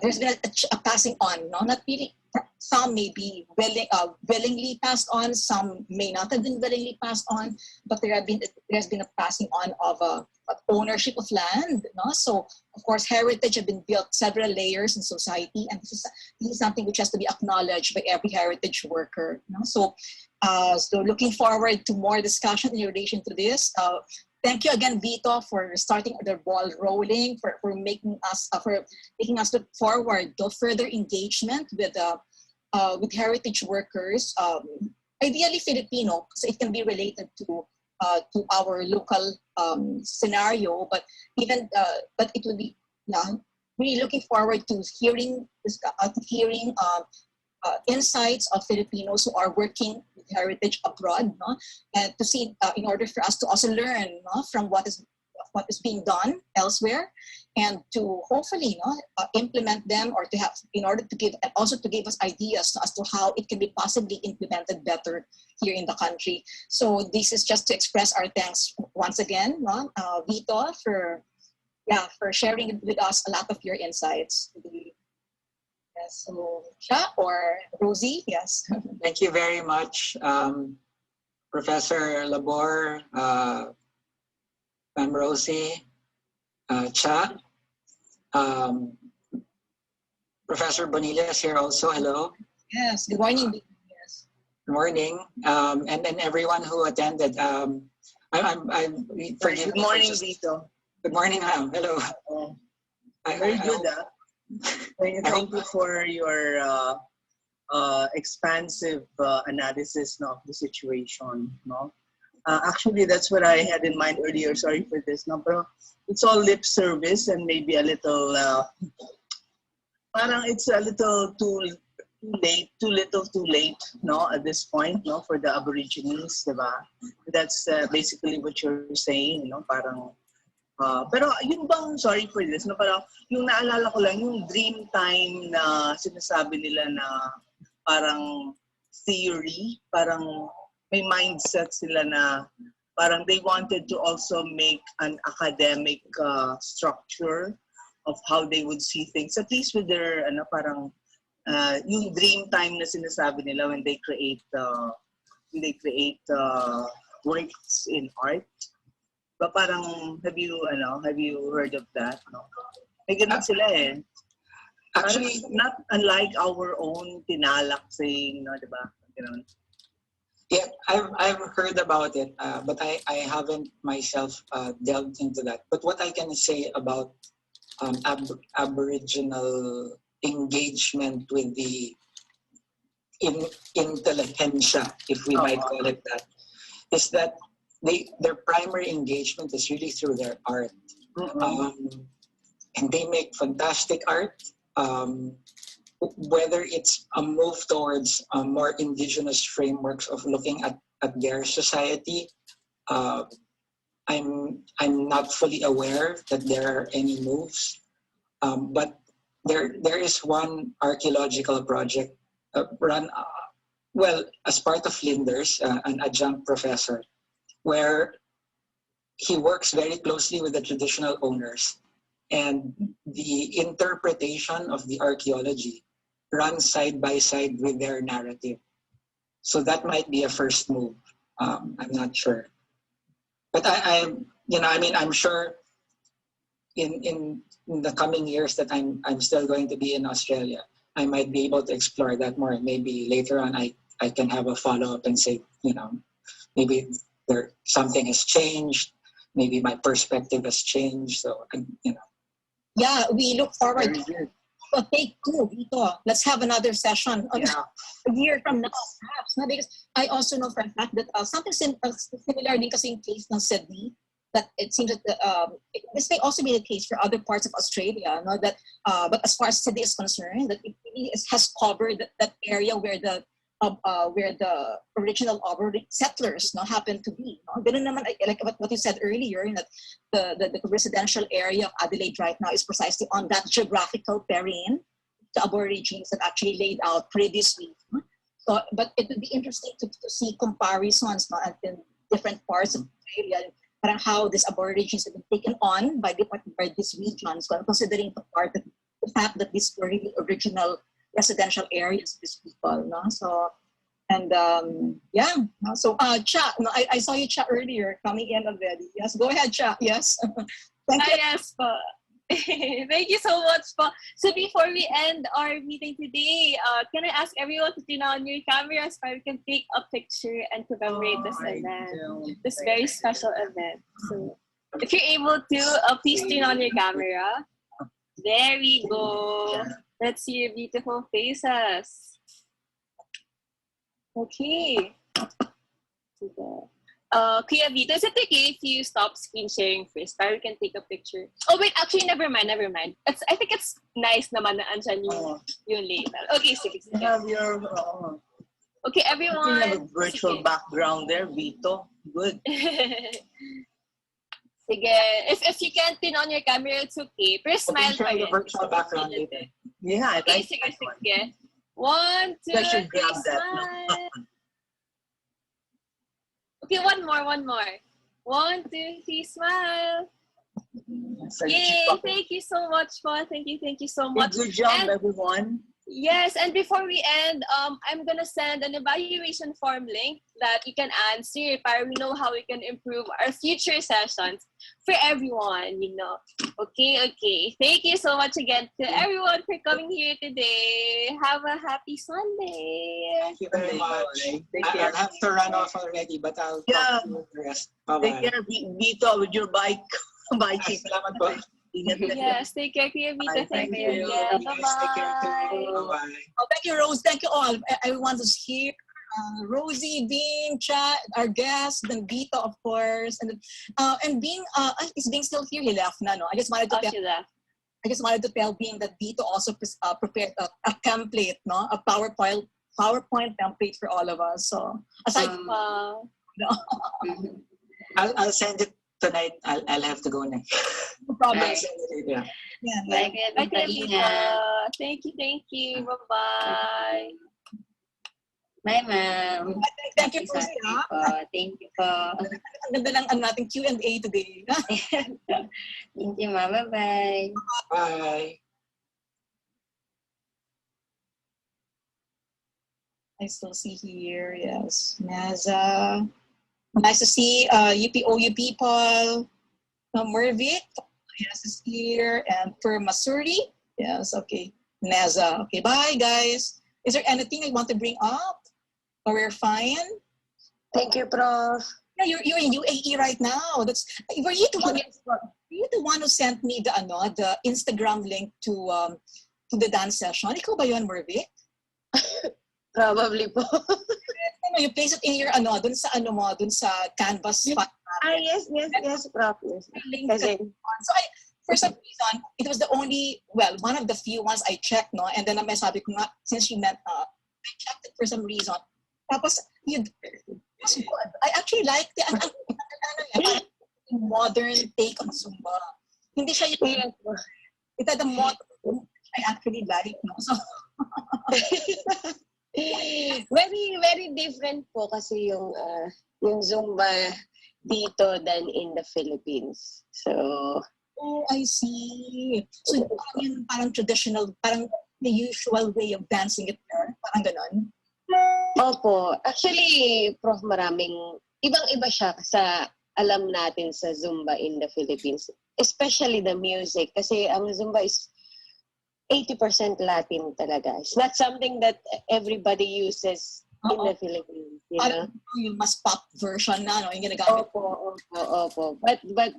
There's been a passing on, no? Not really, some may be willingly passed on, some may not have been willingly passed on, but there's been a passing on of ownership of land. No? So, of course, heritage have been built several layers in society, and this is something which has to be acknowledged by every heritage worker. No? So looking forward to more discussion in relation to this. Thank you again, Vito, for starting the ball rolling, for making us look forward to further engagement with heritage workers, ideally Filipino, so it can be related to our local scenario. But but it will be really looking forward to hearing insights of Filipinos who are working with heritage abroad, no? And to see, in order for us to also learn, no, from what is being done elsewhere, and to hopefully, implement them, or to have, in order to give, and also to give us ideas as to how it can be possibly implemented better here in the country. So this is just to express our thanks once again, no? Vito, for sharing with us a lot of your insights. Yes, so siya or Rozhie, yes. Thank you very much, Professor Labor, Ma'am Rozhie, Cha. Professor Bonilla is here also. Hello. Yes, good morning. Yes. Good morning, and then everyone who attended. Good morning, Vito. Good morning, ma'am. Hello. Very good. Thank you for your expansive analysis of the situation. No? Actually, that's what I had in mind earlier. Sorry for this. No? Pero it's all lip service and maybe a little, parang it's a little too late, too little too late, no, at this point, no, for the Aborigines, diba? That's basically what you're saying, no, parang, pero yun bang, sorry for this, no, parang yung naalala ko lang, yung dream time na sinasabi nila na parang theory, parang may mindset sila na parang they wanted to also make an academic structure of how they would see things, at least with their, ano, parang yung dream time na sinasabi nila when they create works in art. But parang, have you heard of that? No? May ganun sila eh. Actually, parang not unlike our own tinalak saying, no, diba? Ganun. Yeah, I've heard about it, but I haven't myself delved into that. But what I can say about Aboriginal engagement with the intelligentsia, if we might call it that, is that their primary engagement is really through their art. And they make fantastic art, whether it's a move towards more indigenous frameworks of looking at their society. I'm not fully aware that there are any moves, but there is one archaeological project run, as part of Flinders, an adjunct professor, where he works very closely with the traditional owners, and the interpretation of the archaeology runs side by side with their narrative. So that might be a first move. I'm not sure, but I'm sure in the coming years that I'm still going to be in Australia, I might be able to explore that more. Maybe later on, I can have a follow-up and say, maybe something has changed. Maybe my perspective has changed. So, Yeah, we look forward Very good. to take two, Vito. Let's have another session Yeah. a year from now, perhaps. No? Because I also know for a fact that something similar din kasi in case ng Sydney, that it seems that this may also be the case for other parts of Australia. No? That, but as far as Sydney is concerned, that it really has covered that area where the original settlers happen to be. No? Ganun naman, like what you said earlier, that the residential area of Adelaide right now is precisely on that geographical terrain the Aborigines that actually laid out previously. No? So, but it would be interesting to see comparisons in different parts of Australia, parang how these Aborigines have been taken on by these regions, considering the fact that these were really original residential areas of these people. No? So, and yeah, so Cha, I saw you, Cha, earlier coming in already. Yes, go ahead, Cha. Yes. Thank you. Yes po. Thank you so much po. So before we end our meeting today, can I ask everyone to turn on your cameras so we can take a picture and commemorate this event, this very special event. So if you're able to, please turn on your camera. There we go. Let's see your beautiful faces. Okay. Kuya Vito, is it okay if you stop screen sharing first para we can take a picture? Oh wait, actually, never mind. I think it's nice naman na andyan yung label. Okay, sige. You have your, okay, everyone. you have a virtual background there, Vito. Good. Sige. If you can't turn on your camera, it's okay. Pero smile pa the rin. virtual background later. Yeah, I Okay, like that one. sige. 1, 2, I should 3, grab that. smile. Okay, one more. 1, 2, 3, smile. Yay! Thank you so much, po. Thank you so much. Good job, And everyone. yes, and before we end, I'm gonna send an evaluation form link that you can answer para we know how we can improve our future sessions for everyone, Okay. Thank you so much again to everyone for coming here today. Have a happy Sunday. Thank you very much. Take care. I'll have to run off already, but I'll talk to you the rest. Take Bye-bye. care, Vito, with your bike. Biking. Salamat po. Yes, take care, Kuya Vito. Thank Thank you you. again. Take care too. Bye-bye. Bye-bye. Oh, thank you, Rose. Thank you all. Everyone who's here. Rosie, Bean, Cha, our guest, then Vito, of course, and Bean is Bean still here? He left, no. I just wanted to Oh, she left. tell Bean that Vito also prepared a template, no, a PowerPoint template for all of us. So aside from I'll send it tonight. I'll have to go now. no problem. I'll send it later. Bye, Okay, everybody. Vito. Thank you. Bye-bye. Bye, ma'am. Thank you, Happy Rosie. Sunday po. Thank you po. Ang ganda ng nating Q&A today. Thank you, ma'am. Bye-bye. Bye. I still see here, yes. Naza. Nice to see UPOU people. Mervik, yes, is here. And for Masuri, yes, okay. Naza, okay. Bye, guys. Is there anything I want to bring up? Or we're fine? Thank you, Prof. Yeah, you're in UAE right now. Were you the one who sent me the Instagram link to the dance session? Ikaw ba yun, Mervik? Probably po. You place it in your dun sa canvas. Yes, Prof. Yes. Kasi, So for some reason, it was one of the few ones I checked, no? And then may sabi ko nga, since you meant, I checked it for some reason. Tapos, it was good. I actually liked it. Parang modern take on Zumba. Hindi siya yung, it had a modern I actually like, no? So, very, very different po kasi yung Zumba dito than in the Philippines. So, oh, I see. So, parang traditional, parang the usual way of dancing it there. Parang ganon. opo. Actually, Prof, maraming, ibang-iba siya sa alam natin sa Zumba in the Philippines. Especially the music. Kasi ang Zumba is 80% Latin talaga. It's not something that everybody uses in Oo. the Philippines, you know? Parang yung mas pop version na, no? Yung ginagamit. Opo. But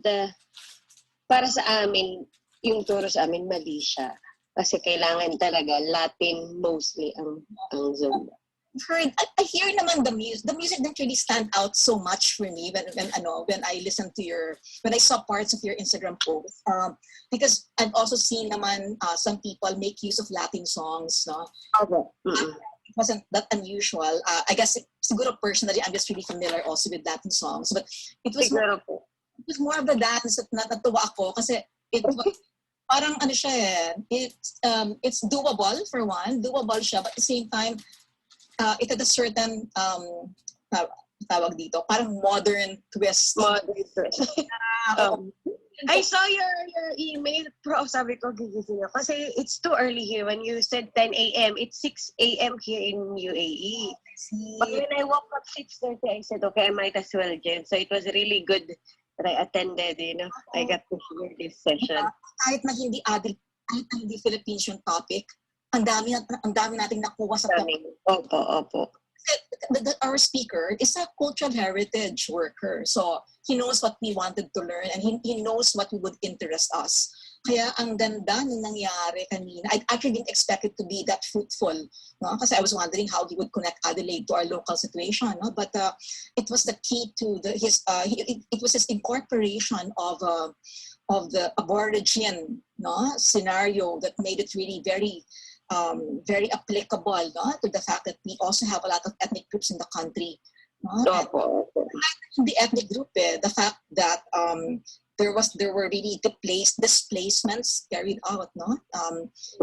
para sa amin, yung turo sa amin, mali siya. Kasi kailangan talaga Latin mostly ang Zumba. I hear naman the music didn't really stand out so much for me when I listened to when I saw parts of your Instagram post, because I've also seen naman some people make use of Latin songs, no? Okay. It wasn't that unusual. I guess siguro personally I'm just really familiar also with Latin songs, but it was more of the dance that natuwa ako kasi it was parang ano siya it's doable for one, doable siya, but at the same time it had a certain tawag dito, parang modern twist. I saw your email, Prof. Sabi ko, gigising ako. Kasi it's too early here. When you said 10 a.m., it's 6 a.m. here in UAE. But when I woke up 6:30, I said, okay, I might as well join. So it was really good that I attended, you know. I got to hear this session. Kahit na hindi Philippines yung topic, ang dami nating nakuha sa topic. Opo. Our speaker is a cultural heritage worker. So he knows what we wanted to learn and he knows what would interest us. Kaya ang ganda nung nangyari kanina. I actually didn't expect it to be that fruitful. No? Kasi I was wondering how he would connect Adelaide to our local situation. No? But it was the key to it was his incorporation of the Aborigine scenario that made it really very very applicable to the fact that we also have a lot of ethnic groups in the country. The ethnic group, the fact that there were really displacements carried out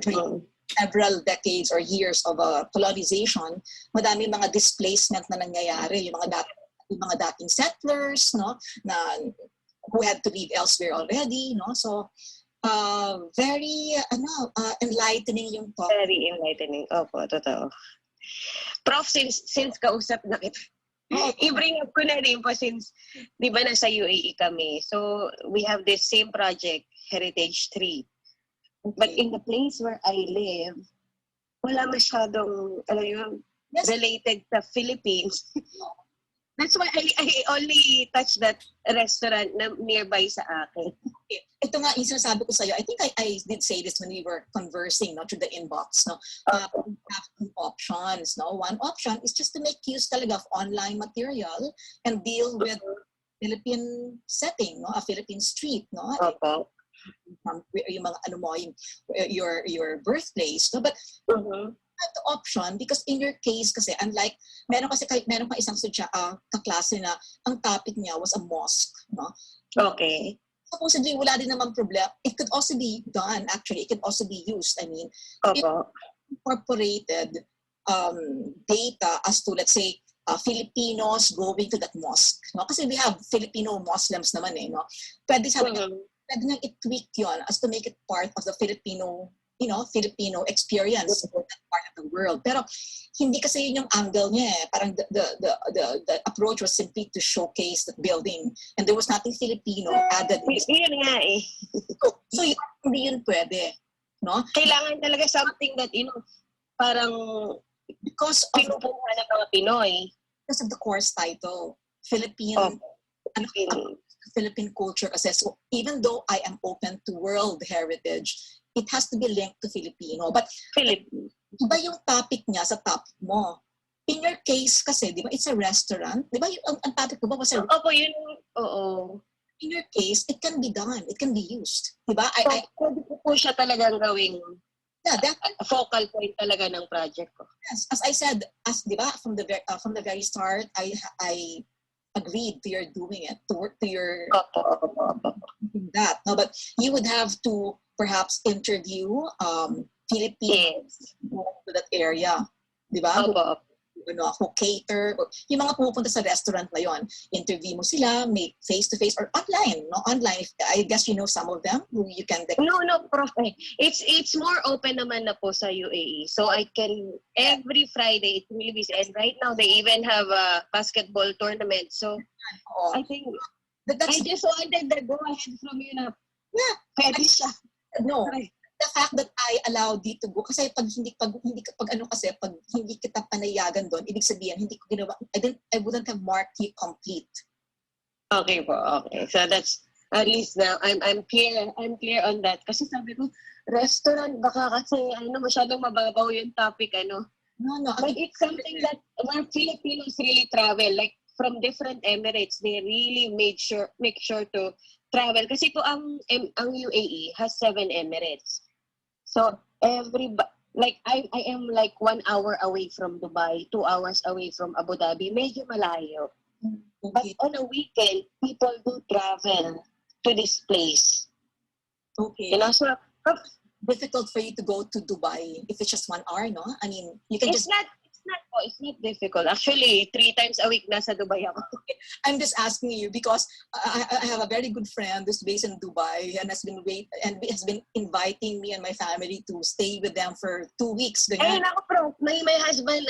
during several decades or years of colonization. Madami mga displacement na nangyayari, yung mga dating settlers na who had to leave elsewhere already. So very enlightening yung talk. Very enlightening. Opo, totoo. Prof, since kausap na kita, i-bring up ko na rin po since, di ba, nasa UAE kami. So, we have this same project, Heritage Street. But in the place where I live, wala masyadong, related sa Philippines. That's why I only touch that restaurant na nearby sa akin. Ito nga yung sinasabi ko sa'yo. I think I did say this when we were conversing through the inbox. We have two options. One option is just to make use talaga of online material and deal with Philippine setting, a Philippine street. Yung mga your birthplace. But the option, because in your case kasi, unlike, meron pa isang kaklase na ang topic niya was a mosque. Okay. Supposedly, wala din naman problem. It could also be done, actually. It could also be used. I mean, it incorporated data as to, let's say, Filipinos going to that mosque. Kasi we have Filipino Muslims naman Pwede nang i-tweak yun as to make it part of the Filipino experience in that part of the world. Pero hindi kasi yun yung angle niya Parang the approach was simply to showcase the building and there was nothing Filipino added. Yun nga So hindi yun pwede. Kailangan talaga something that, parang because of pinupuha ng mga Pinoy. Because of the course title, Philippine culture kasi. So even though I am open to world heritage, it has to be linked to Filipino. But iba yung topic niya sa topic mo. In your case kasi, di ba, it's a restaurant. Di ba, ang topic mo ba was a Opo, yun. In your case, it can be done. It can be used. Di ba? Pwede po siya talagang gawing focal point talaga ng project ko. Yes. As I said, di ba, from the very start, I agreed to your doing it, to work to your that. But you would have to perhaps interview Filipinos to that area, di ba? Who cater, yung mga pupunta sa restaurant na yon, interview mo sila, make face-to-face or online. Online, I guess you know some of them who you can... No, Prof. It's more open naman na po sa UAE. So I can, every Friday, it's really busy. And right now, they even have a basketball tournament. So I think, I just wanted the go-ahead from you na pwede siya. No, fact that I allowed you to go, kasi pag hindi kita panayagan doon, ibig sabihin hindi ko ginawa, I wouldn't have marked you complete. Okay po, okay. So that's, at least now, I'm clear on that. Kasi sabi ko, restaurant, baka kasi, masyadong mababaw yung topic, No. But it's something that where Filipinos really travel, like from different Emirates, they really make sure to travel. Kasi po ang UAE has 7 Emirates. So like I am like 1 hour away from Dubai, 2 hours away from Abu Dhabi, medyo malayo. But Okay. on a weekend, people do travel to this place. Okay. So Difficult for you to go to Dubai if it's just 1 hour, no? I mean, you can it's not difficult. Actually, 3 times a week nasa Dubai ako. I'm just asking you because I have a very good friend who's based in Dubai and has been inviting me and my family to stay with them for 2 weeks. Ayun ako, Prof. My husband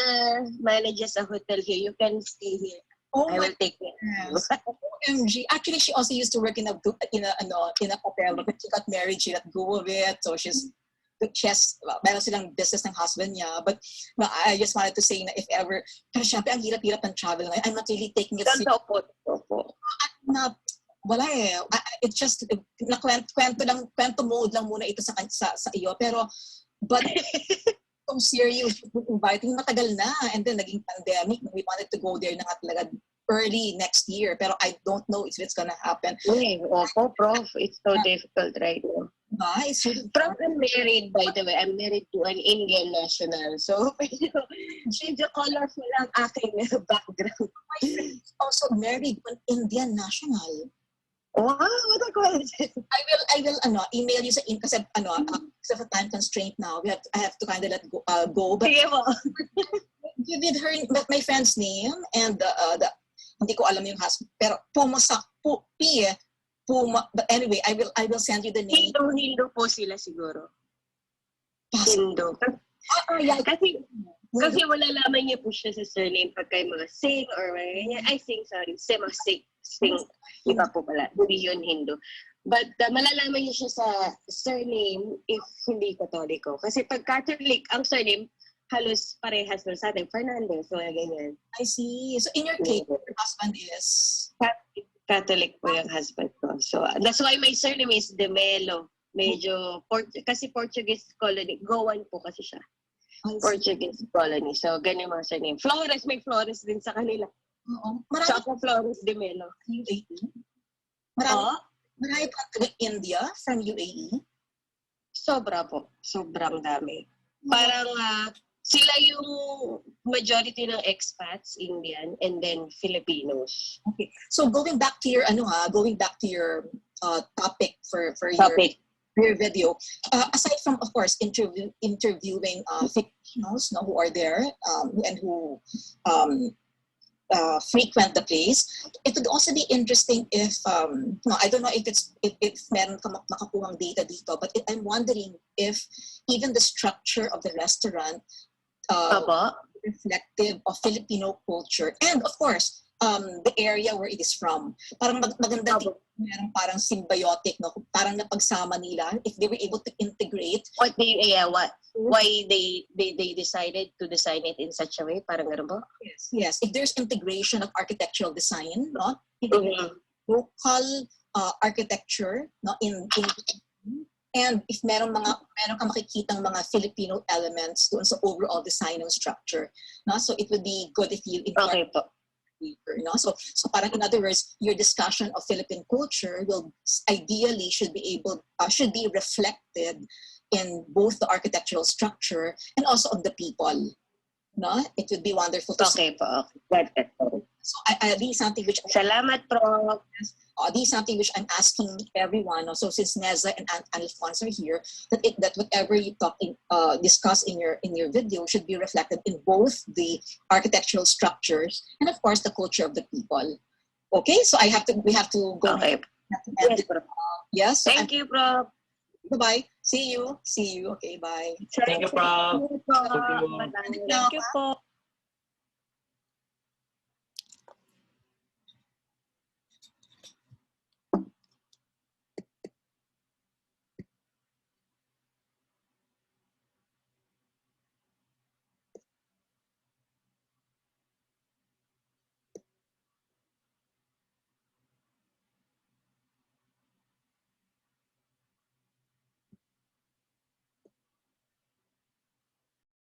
manages a hotel here. You can stay here. Oh I my will take it. goodness. OMG. Actually, she also used to work in a hotel, but she got married, she let go of it. So meron silang business ng husband niya. But I just wanted to say na if ever, pero syempre, ang hirap-hirap ng travel ngayon. I'm not really taking it seriously. Wala eh. It's just, kwento mode lang muna ito sa iyo. But so serious, inviting matagal na. And then naging pandemic. We wanted to go there na nga talaga early next year. Pero I don't know if it's gonna happen. Opo, Prof. It's so difficult right now. Guys, Prof, I'm married, by the way. I'm married to an Indian national. So, medyo colorful ang aking background. my friend is also married to an Indian national. Wow, what a coincidence. I will email you sa kasi because of a time constraint now. I have to kind of let go. But Sige mo. with my friend's name and hindi ko alam yung husband, pero but anyway, I will send you the name. Hindu po sila siguro. Hindu. Yeah. Kasi wala lamang niya po siya sa surname pagka yung mga Singh or mga ganyan. I think, sorry, Singh. Iba po pala. Hindi yun Hindu. But malalaman niyo siya sa surname if hindi Katoliko. Kasi pag Catholic, ang surname halos parehas na sa atin. Fernandez, mga ganyan. I see. So in your case, your husband is? Catholic po yung husband ko. So that's why my surname is De Melo. Medyo, kasi Portuguese colony. Goan po kasi siya. Portuguese colony. So ganyan mga surname. Flores, may Flores din sa kanila. Oo. So ako Flores De Melo. UAE? Marami pa taga India from UAE? Sobra po. Sobrang dami. Parang sila yung majority ng expats, Indian, and then Filipinos. Okay. So going back to your topic for your video, aside from of course interviewing Filipinos who are there and who frequent the place, it would also be interesting if I don't know if meron ka makakuhang data dito, but I'm wondering if even the structure of the restaurant reflective of Filipino culture and of course the area where it is from. Parang maganda meron parang symbiotic, no? Parang napagsama nila if they were able to integrate. Why they decided to design it in such a way? Parang gano'n ba? Yes. If there's integration of architectural design, no? Local architecture, no? And if meron ka makikitang mga Filipino elements doon sa overall design and structure, no? So it would be good if you Okay po. No? So parang in other words, your discussion of Philippine culture will ideally should be reflected in both the architectural structure and also of the people. No? It would be wonderful to see. Okay po. Okay. So this is something which Salamat, Prof. this is something which I'm asking everyone. So since Neza and Alfonso are here, that whatever you discuss in your video should be reflected in both the architectural structures and of course the culture of the people. Okay, so we have to go. Okay. Yes, Prof. Yes. Thank you, Prof. Bye-bye. See you. Okay, bye. Thank you, Prof. Thank you, Prof. Thank you po.